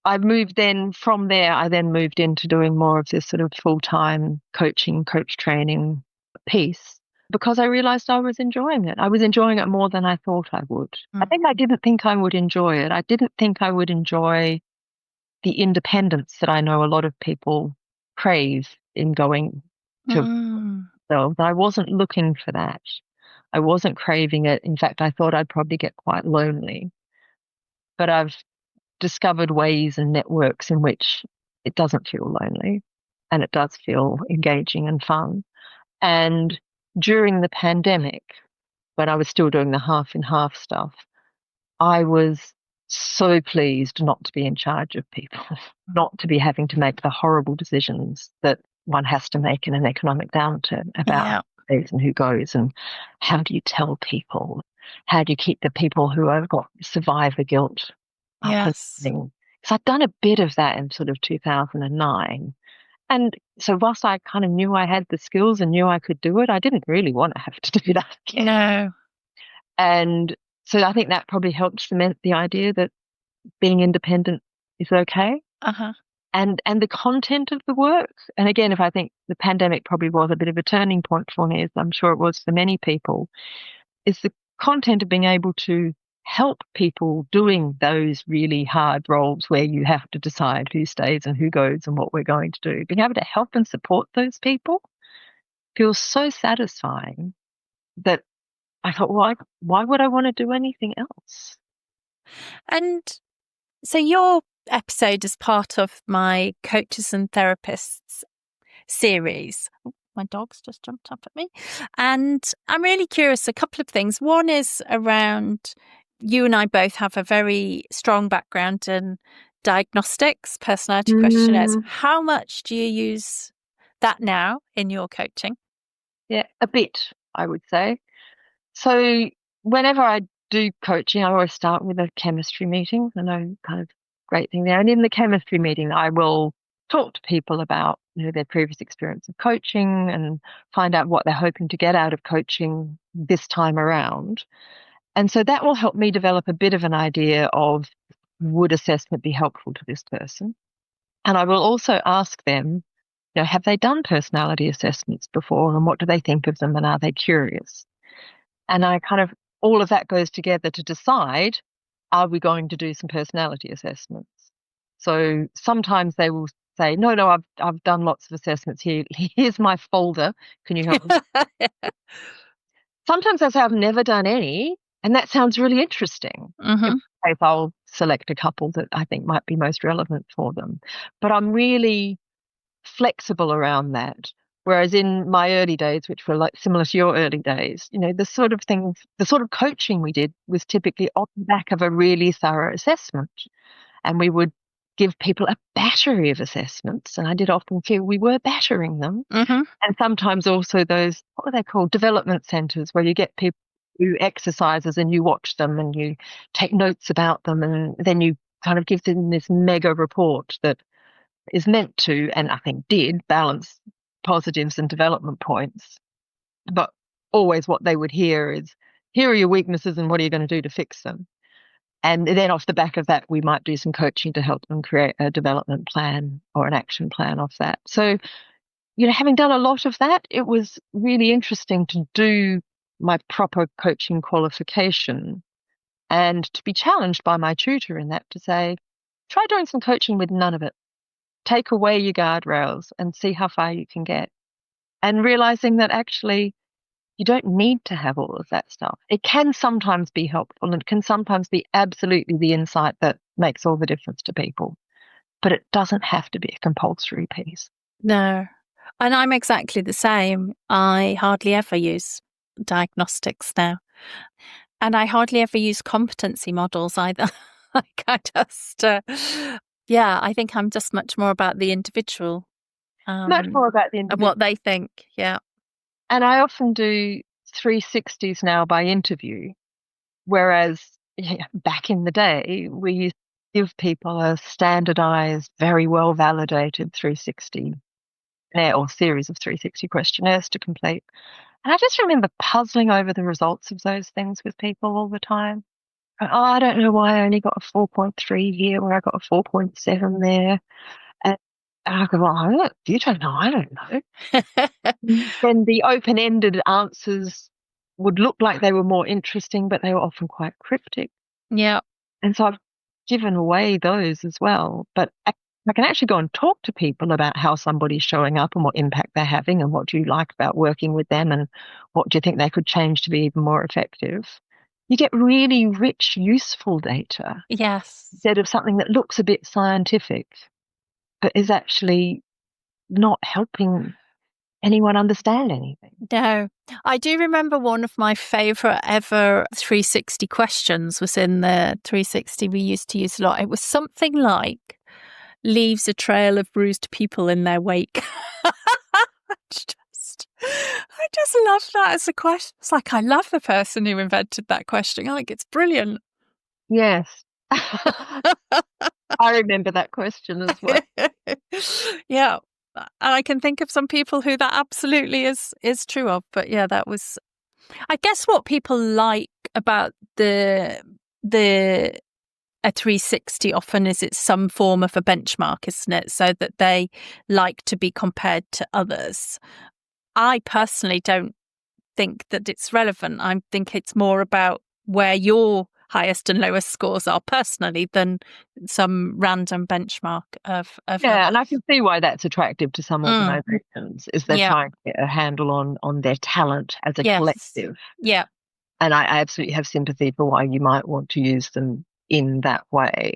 I moved then from there, I then moved into doing more of this sort of full-time coaching, coach training piece because I realized I was enjoying it. I was enjoying it more than I thought I would. I think I didn't think I would enjoy it. I didn't think I would enjoy the independence that I know a lot of people crave in going to themselves. I wasn't looking for that. I wasn't craving it. In fact, I thought I'd probably get quite lonely. But I've discovered ways and networks in which it doesn't feel lonely and it does feel engaging and fun. And during the pandemic, when I was still doing the half in half stuff, I was so pleased not to be in charge of people, not to be having to make the horrible decisions that one has to make in an economic downturn about who stays and who goes, and how do you tell people? How do you keep the people who have got survivor guilt up and running? So I'd done a bit of that in sort of 2009. And so whilst I kind of knew I had the skills and knew I could do it, I didn't really want to have to do that again. No. And so I think that probably helped cement the idea that being independent is okay. Uh-huh. And the content of the work. And again, if I think the pandemic probably was a bit of a turning point for me, as I'm sure it was for many people, is the content of being able to help people doing those really hard roles where you have to decide who stays and who goes and what we're going to do. Being able to help and support those people feels so satisfying that I thought, well, why would I want to do anything else? And so your episode is part of my Coaches and Therapists series. Oh, my dog's just jumped up at me. And I'm really curious, a couple of things. One is around, you and I both have a very strong background in diagnostics, personality questionnaires. How much do you use that now in your coaching? Yeah, a bit, I would say. So whenever I do coaching, I always start with a chemistry meeting. I know, kind of great thing there. And in the chemistry meeting, I will talk to people about their previous experience of coaching and find out what they're hoping to get out of coaching this time around. And so that will help me develop a bit of an idea of, would assessment be helpful to this person? And I will also ask them, have they done personality assessments before, and what do they think of them, and are they curious? And I kind of, all of that goes together to decide, are we going to do some personality assessments? So sometimes they will say, no, I've done lots of assessments here. Here's my folder. Can you help me? Sometimes I say, I've never done any, and that sounds really interesting. Mm-hmm. In case I'll select a couple that I think might be most relevant for them. But I'm really flexible around that. Whereas in my early days, which were like similar to your early days, the sort of coaching we did was typically off the back of a really thorough assessment. And we would give people a battery of assessments. And I did often feel we were battering them. Mm-hmm. And sometimes also those, what are they called? Development centers, where you get people who exercises and you watch them and you take notes about them. And then you kind of give them this mega report that is meant to, and I think did, balance positives and development points. But always what they would hear is, here are your weaknesses and what are you going to do to fix them? And then off the back of that, we might do some coaching to help them create a development plan or an action plan of that. So, having done a lot of that, it was really interesting to do my proper coaching qualification and to be challenged by my tutor in that, to say, try doing some coaching with none of it. Take away your guardrails and see how far you can get. And realizing that actually You don't need to have all of that stuff. It can sometimes be helpful, and it can sometimes be absolutely the insight that makes all the difference to people. But it doesn't have to be a compulsory piece. No. And I'm exactly the same. I hardly ever use diagnostics now. And I hardly ever use competency models either. Like I just, I think I'm just much more about the individual. Much more about the individual. And what they think. Yeah. And I often do 360s now by interview, whereas back in the day, we used to give people a standardized, very well validated 360 or series of 360 questionnaires to complete. And I just remember puzzling over the results of those things with people all the time. Oh, I don't know why I only got a 4.3 here, where I got a 4.7 there. And I go, well, you don't know, I don't know. Then the open-ended answers would look like they were more interesting, but they were often quite cryptic. Yeah. And so I've given away those as well. But I can actually go and talk to people about how somebody's showing up and what impact they're having and what do you like about working with them and what do you think they could change to be even more effective. You get really rich, useful data. Yes. Instead of something that looks a bit scientific, but is actually not helping anyone understand anything. No. I do remember one of my favourite ever 360 questions was in the 360 we used to use a lot. It was something like, leaves a trail of bruised people in their wake. I just love that as a question. It's like, I love the person who invented that question. I think it's brilliant. Yes. I remember that question as well. Yeah. And I can think of some people who that absolutely is true of. But yeah, that was, I guess, what people like about a 360 often is it's some form of a benchmark, isn't it? So that they like to be compared to others. I personally don't think that it's relevant. I think it's more about where your highest and lowest scores are personally than some random benchmark of yeah, and I can see why that's attractive to some organisations, is they're trying to get a handle on their talent as a collective. Yeah. And I absolutely have sympathy for why you might want to use them in that way.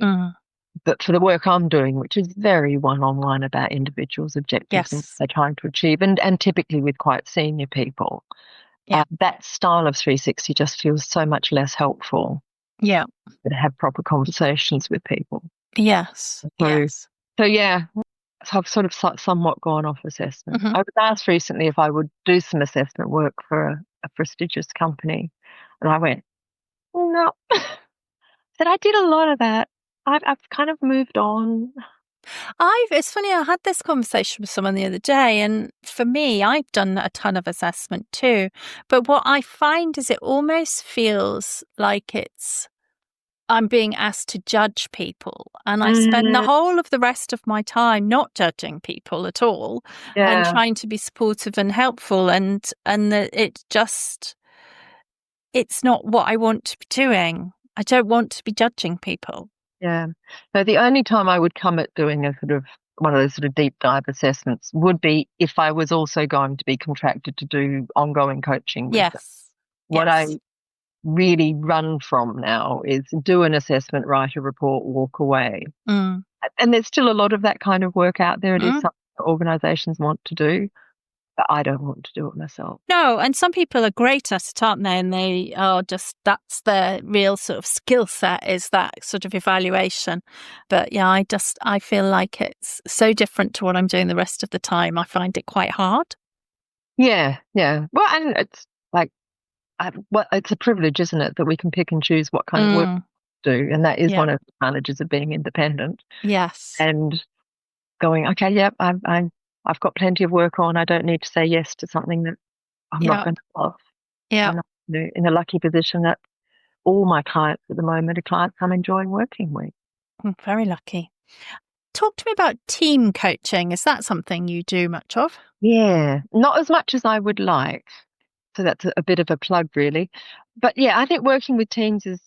But for the work I'm doing, which is very one-on-one about individuals' objectives and what they're trying to achieve, and typically with quite senior people, that style of 360 just feels so much less helpful. Yeah. To have proper conversations with people. Yes. So I've sort of somewhat gone off assessment. I was asked recently if I would do some assessment work for a prestigious company. And I went, no. Said I did a lot of that. I've kind of moved on. It's funny, I had this conversation with someone the other day, and for me, I've done a ton of assessment too. But what I find is it almost feels like I'm being asked to judge people, and I spend the whole of the rest of my time not judging people at all and trying to be supportive and helpful, and it's not what I want to be doing. I don't want to be judging people. Yeah. So the only time I would come at doing a sort of one of those sort of deep dive assessments would be if I was also going to be contracted to do ongoing coaching. What I really run from now is do an assessment, write a report, walk away. And there's still a lot of that kind of work out there. It is something that organisations want to do, but I don't want to do it myself. No, and some people are great at it, aren't they? And they are that's their real sort of skill set, is that sort of evaluation. But yeah, I feel like it's so different to what I'm doing the rest of the time. I find it quite hard. Yeah. Well, and it's like, it's a privilege, isn't it, that we can pick and choose what kind of work to do. And that is one of the advantages of being independent. Yes. And going, okay, I've got plenty of work on. I don't need to say yes to something that I'm not going to love. Yeah. I'm in a lucky position that all my clients at the moment are clients I'm enjoying working with. Very lucky. Talk to me about team coaching. Is that something you do much of? Yeah, not as much as I would like. So that's a bit of a plug, really. But yeah, I think working with teams is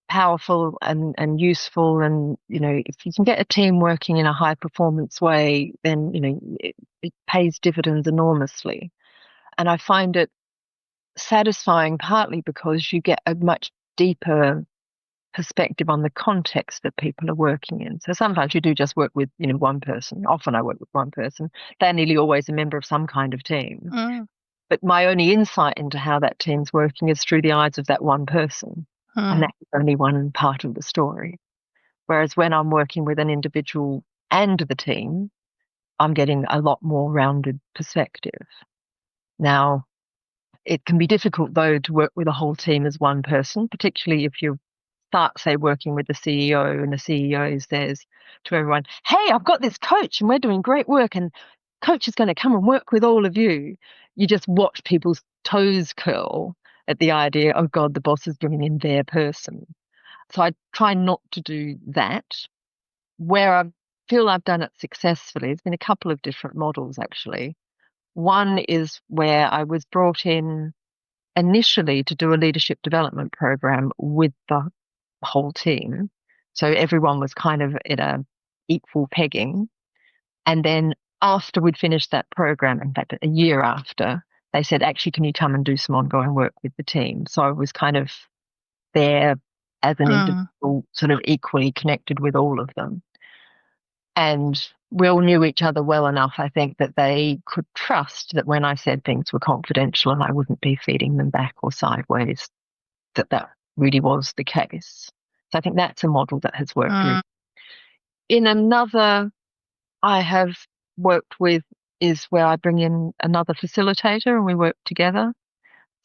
powerful and useful. And, if you can get a team working in a high performance way, then, it pays dividends enormously. And I find it satisfying, partly because you get a much deeper perspective on the context that people are working in. So sometimes you do just work with, one person. Often I work with one person. They're nearly always a member of some kind of team. But my only insight into how that team's working is through the eyes of that one person. And that's only one part of the story. Whereas when I'm working with an individual and the team, I'm getting a lot more rounded perspective. Now, it can be difficult, though, to work with a whole team as one person, particularly if you start, say, working with the CEO and the CEO says to everyone, hey, I've got this coach and we're doing great work and coach is going to come and work with all of you. You just watch people's toes curl at the idea, oh, God, the boss is bringing in their person. So I try not to do that. Where I feel I've done it successfully, there's been a couple of different models, actually. One is where I was brought in initially to do a leadership development program with the whole team. So everyone was kind of at a equal pegging. And then after we'd finished that program, in fact, a year after, they said, actually, can you come and do some ongoing work with the team? So I was kind of there as an individual, sort of equally connected with all of them. And we all knew each other well enough, I think, that they could trust that when I said things were confidential and I wouldn't be feeding them back or sideways, that really was the case. So I think that's a model that has worked really. In another I have worked with is where I bring in another facilitator and we work together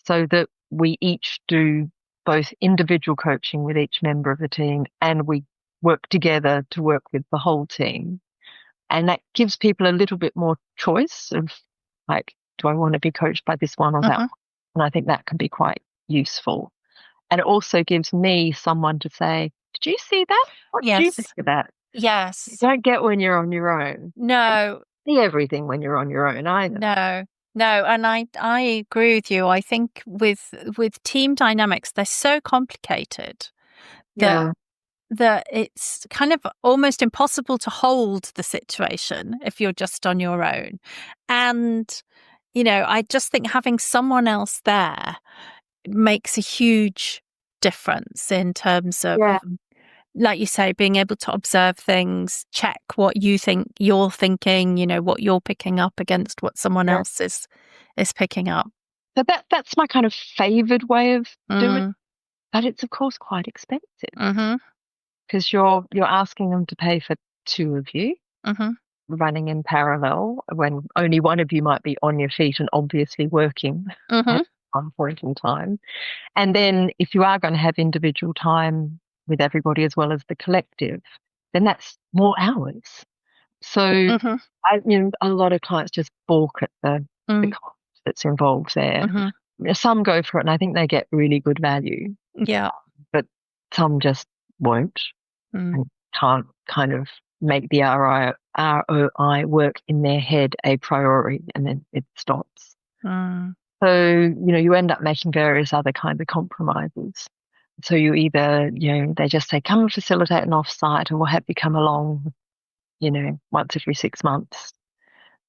so that we each do both individual coaching with each member of the team and we work together to work with the whole team. And that gives people a little bit more choice of, like, do I want to be coached by this one or that one? And I think that can be quite useful. And it also gives me someone to say, did you see that? What did you think of that? Yes. You don't get when you're on your own. No. See everything when you're on your own either. No, and I agree with you. I think with team dynamics, they're so complicated that it's kind of almost impossible to hold the situation if you're just on your own. And, I just think having someone else there makes a huge difference in terms of, like you say, being able to observe things, check what you think you're thinking, what you're picking up against what someone else is picking up. So that's my kind of favoured way of doing it. But it's, of course, quite expensive because you're asking them to pay for two of you running in parallel when only one of you might be on your feet and obviously working at one point in time. And then if you are going to have individual time with everybody as well as the collective, then that's more hours. So a lot of clients just balk at the cost that's involved there. Some go for it and I think they get really good value. Yeah. But some just won't and can't kind of make the ROI work in their head a priority and then it stops. So, you end up making various other kinds of compromises. So you either, they just say, come and facilitate an offsite and we'll have you come along, once every 6 months.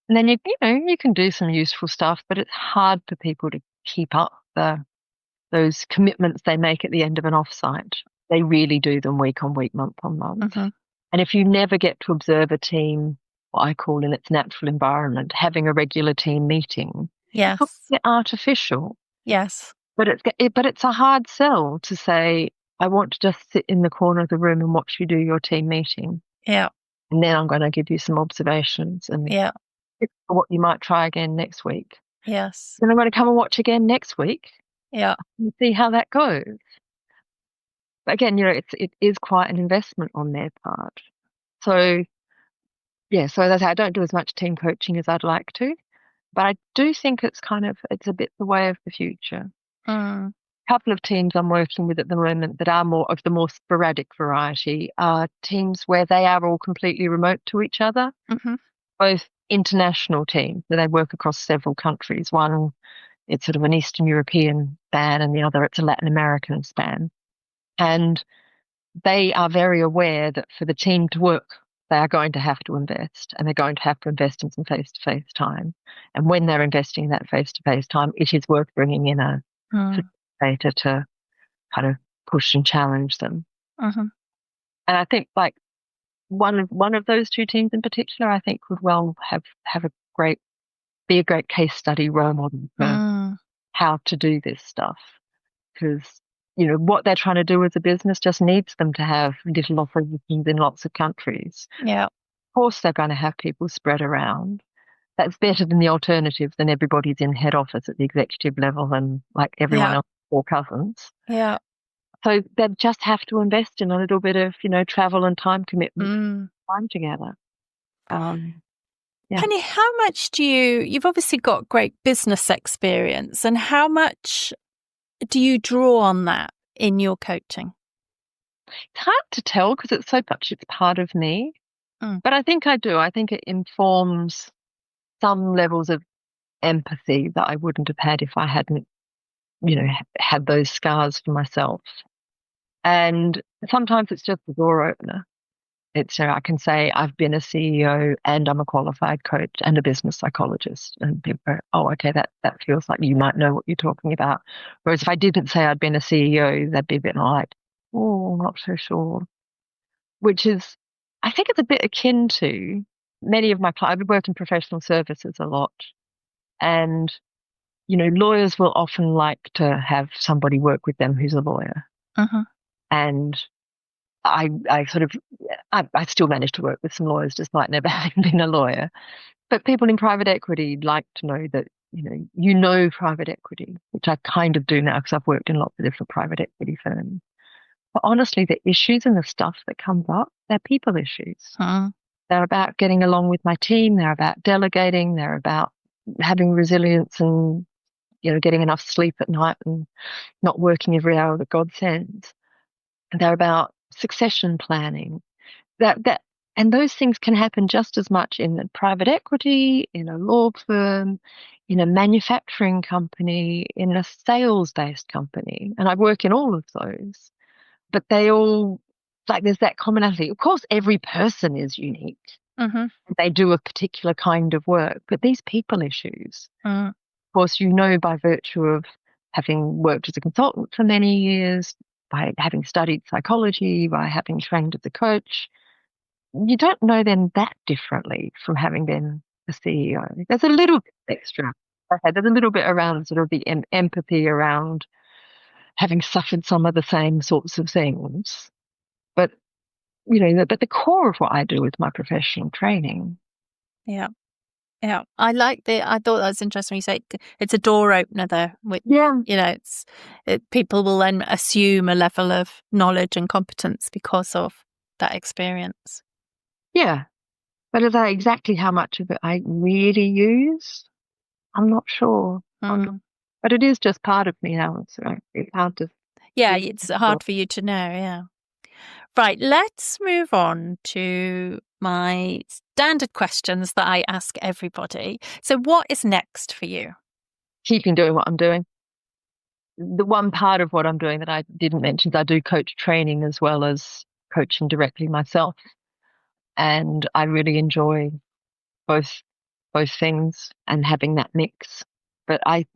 And then, you can do some useful stuff, but it's hard for people to keep up those commitments they make at the end of an offsite. They really do them week on week, month on month. And if you never get to observe a team, what I call in its natural environment, having a regular team meeting, it's a bit artificial. Yes. But it's a hard sell to say, I want to just sit in the corner of the room and watch you do your team meeting. Yeah. And then I'm going to give you some observations and what you might try again next week. Yes. Then I'm going to come and watch again next week. Yeah. And see how that goes. But again, it is quite an investment on their part. So, so as I say, I don't do as much team coaching as I'd like to. But I do think it's a bit the way of the future. A couple of teams I'm working with at the moment that are more of the more sporadic variety are teams where they are all completely remote to each other, both international teams, so they work across several countries. One, it's sort of an Eastern European span, and the other, it's a Latin American span. And they are very aware that for the team to work, they are going to have to invest, and they're going to have to invest in some face-to-face time. And when they're investing in that face-to-face time, it is worth bringing in a facilitator to kind of push and challenge them. Mm-hmm. And I think like one of those two teams in particular, I think would well have be a great case study role model for how to do this stuff. Because, what they're trying to do as a business just needs them to have little operations in lots of countries. Yeah. Of course, they're going to have people spread around. That's better than the alternative than everybody's in head office at the executive level and like everyone else, or cousins. Yeah. So they just have to invest in a little bit of, travel and time commitment, time together. Yeah. Penny, how much you've obviously got great business experience, and how much do you draw on that in your coaching? It's hard to tell because it's part of me, but I think I do. I think it informs some levels of empathy that I wouldn't have had if I hadn't, had those scars for myself. And sometimes it's just a door opener. It's I can say I've been a CEO and I'm a qualified coach and a business psychologist, and people go, "Oh, okay, that feels like you might know what you're talking about." Whereas if I didn't say I'd been a CEO, they'd be a bit like, "Oh, I'm not so sure." Which is, I think, it's a bit akin to many of my clients. I've worked in professional services a lot, and lawyers will often like to have somebody work with them who's a lawyer, and I still manage to work with some lawyers despite never having been a lawyer. But people in private equity like to know that, private equity, which I kind of do now because I've worked in lots of different private equity firms. But honestly, the issues and the stuff that comes up, they're people issues. They're about getting along with my team. They're about delegating. They're about having resilience and, getting enough sleep at night and not working every hour that God sends. They're about succession planning. And those things can happen just as much in a private equity, in a law firm, in a manufacturing company, in a sales-based company. And I work in all of those. But they all, like, there's that commonality. Of course, every person is unique. They do a particular kind of work. But these people issues, of course, by virtue of having worked as a consultant for many years, by having studied psychology, by having trained as a coach, you don't know them that differently from having been a CEO. There's a little bit extra. Okay, there's a little bit around sort of the empathy around having suffered some of the same sorts of things. But, but the core of what I do is my professional training. Yeah. Yeah. I thought that was interesting when you say it's a door opener there. Which, people will then assume a level of knowledge and competence because of that experience. Yeah. But exactly how much of it I really use, I'm not sure. But it is just part of me now. It's hard to... Yeah, it's hard for you to know, yeah. Right, let's move on to my standard questions that I ask everybody. So what is next for you? Keeping doing what I'm doing. The one part of what I'm doing that I didn't mention is I do coach training as well as coaching directly myself. And I really enjoy both things and having that mix. But 8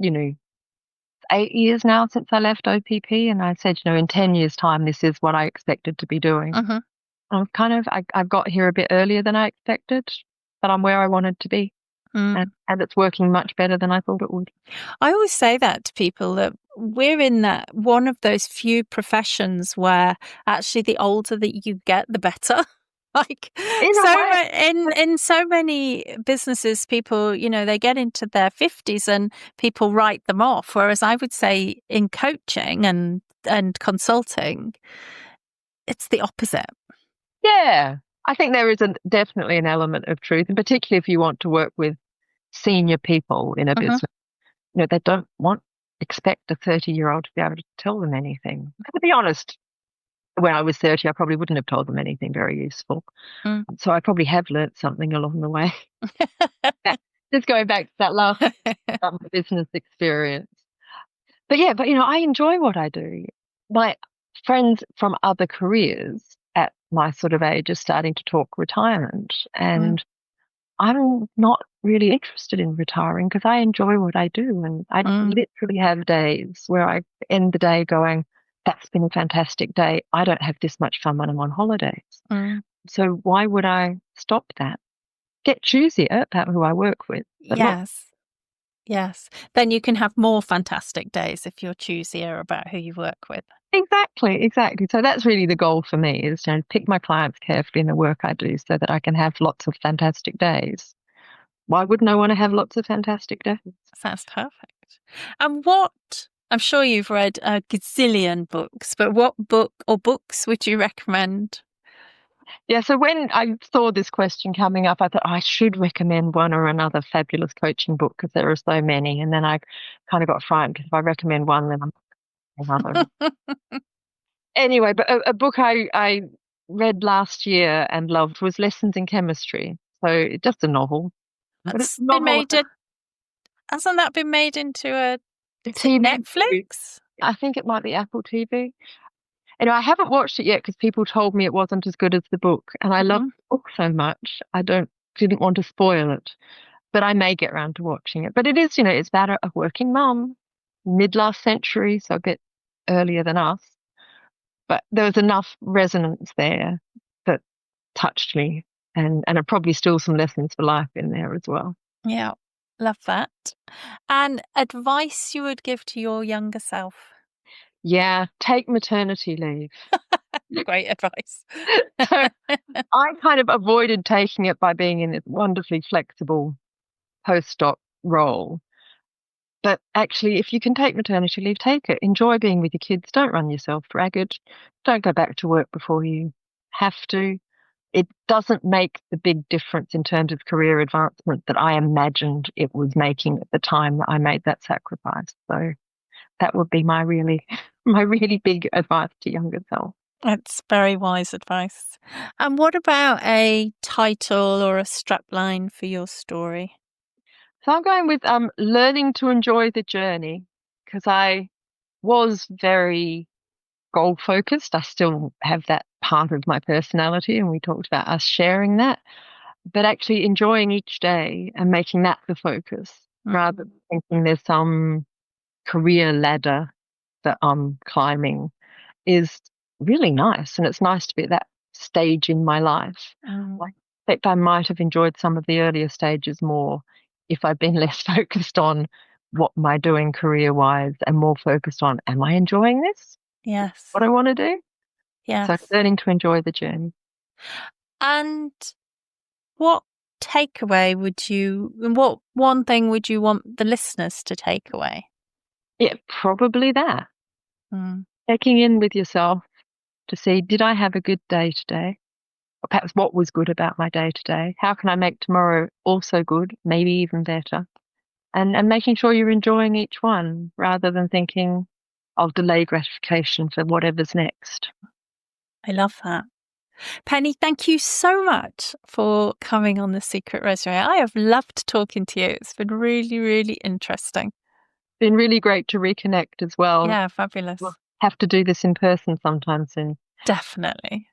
years now since I left OPP, and I said, in 10 years' time, this is what I expected to be doing. I've got here a bit earlier than I expected, but I'm where I wanted to be. And it's working much better than I thought it would. I always say that to people, that we're in that one of those few professions where actually the older that you get, the better. Like in so many businesses, people, they get into their 50s and people write them off. Whereas I would say in coaching and consulting, it's the opposite. Yeah, I think there is definitely an element of truth, and particularly if you want to work with senior people in a business, they don't expect a 30-year-old to be able to tell them anything. To be honest, when I was 30, I probably wouldn't have told them anything very useful. So I probably have learnt something along the way. Just going back to that last business experience. But I enjoy what I do. My friends from other careers at my sort of age are starting to talk retirement, and I'm not really interested in retiring because I enjoy what I do. And I literally have days where I end the day going, that's been a fantastic day. I don't have this much fun when I'm on holidays. So why would I stop that? Get choosier about who I work with. Yes. Then you can have more fantastic days if you're choosier about who you work with. Exactly. So that's really the goal for me, is to pick my clients carefully in the work I do so that I can have lots of fantastic days. Why wouldn't I want to have lots of fantastic days? Sounds perfect. And I'm sure you've read a gazillion books, but what book or books would you recommend? Yeah, so when I saw this question coming up, I thought I should recommend one or another fabulous coaching book because there are so many. And then I kind of got frightened because if I recommend one, then I'm another. Anyway, but a book I read last year and loved was Lessons in Chemistry. So just a novel. Hasn't that been made into a TV Netflix? I think it might be Apple TV. I haven't watched it yet because people told me it wasn't as good as the book. And I love the book so much, I didn't want to spoil it. But I may get around to watching it. But it is, it's about a working mum, mid-last century, so a bit earlier than us. But there was enough resonance there that touched me. And probably still some lessons for life in there as well. Yeah, love that. And advice you would give to your younger self? Yeah, take maternity leave. Great advice. So I kind of avoided taking it by being in this wonderfully flexible postdoc role. But actually, if you can take maternity leave, take it. Enjoy being with your kids. Don't run yourself ragged. Don't go back to work before you have to. It doesn't make the big difference in terms of career advancement that I imagined it was making at the time that I made that sacrifice. So that would be my really big advice to younger self. That's very wise advice. And what about a title or a strapline for your story? So I'm going with learning to enjoy the journey, because I was very goal focused. I still have that part of my personality, and we talked about us sharing that, but actually enjoying each day and making that the focus rather than thinking there's some career ladder that I'm climbing is really nice. And it's nice to be at that stage in my life. I think I might have enjoyed some of the earlier stages more if I'd been less focused on what am I doing career-wise and more focused on, am I enjoying this? Yes. What I want to do? Yes. So learning to enjoy the journey. And what what one thing would you want the listeners to take away? Yeah, probably that. Checking in with yourself to see, did I have a good day today? Or perhaps what was good about my day today? How can I make tomorrow also good, maybe even better? And making sure you're enjoying each one rather than thinking, I'll delay gratification for whatever's next. I love that. Penny, thank you so much for coming on The Secret Resume. I have loved talking to you. It's been really, really interesting. Been really great to reconnect as well. Yeah, fabulous. We'll have to do this in person sometime soon. Definitely.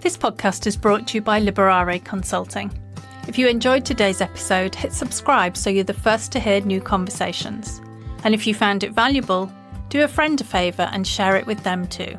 This podcast is brought to you by Liberare Consulting. If you enjoyed today's episode, hit subscribe so you're the first to hear new conversations. And if you found it valuable, do a friend a favour and share it with them too.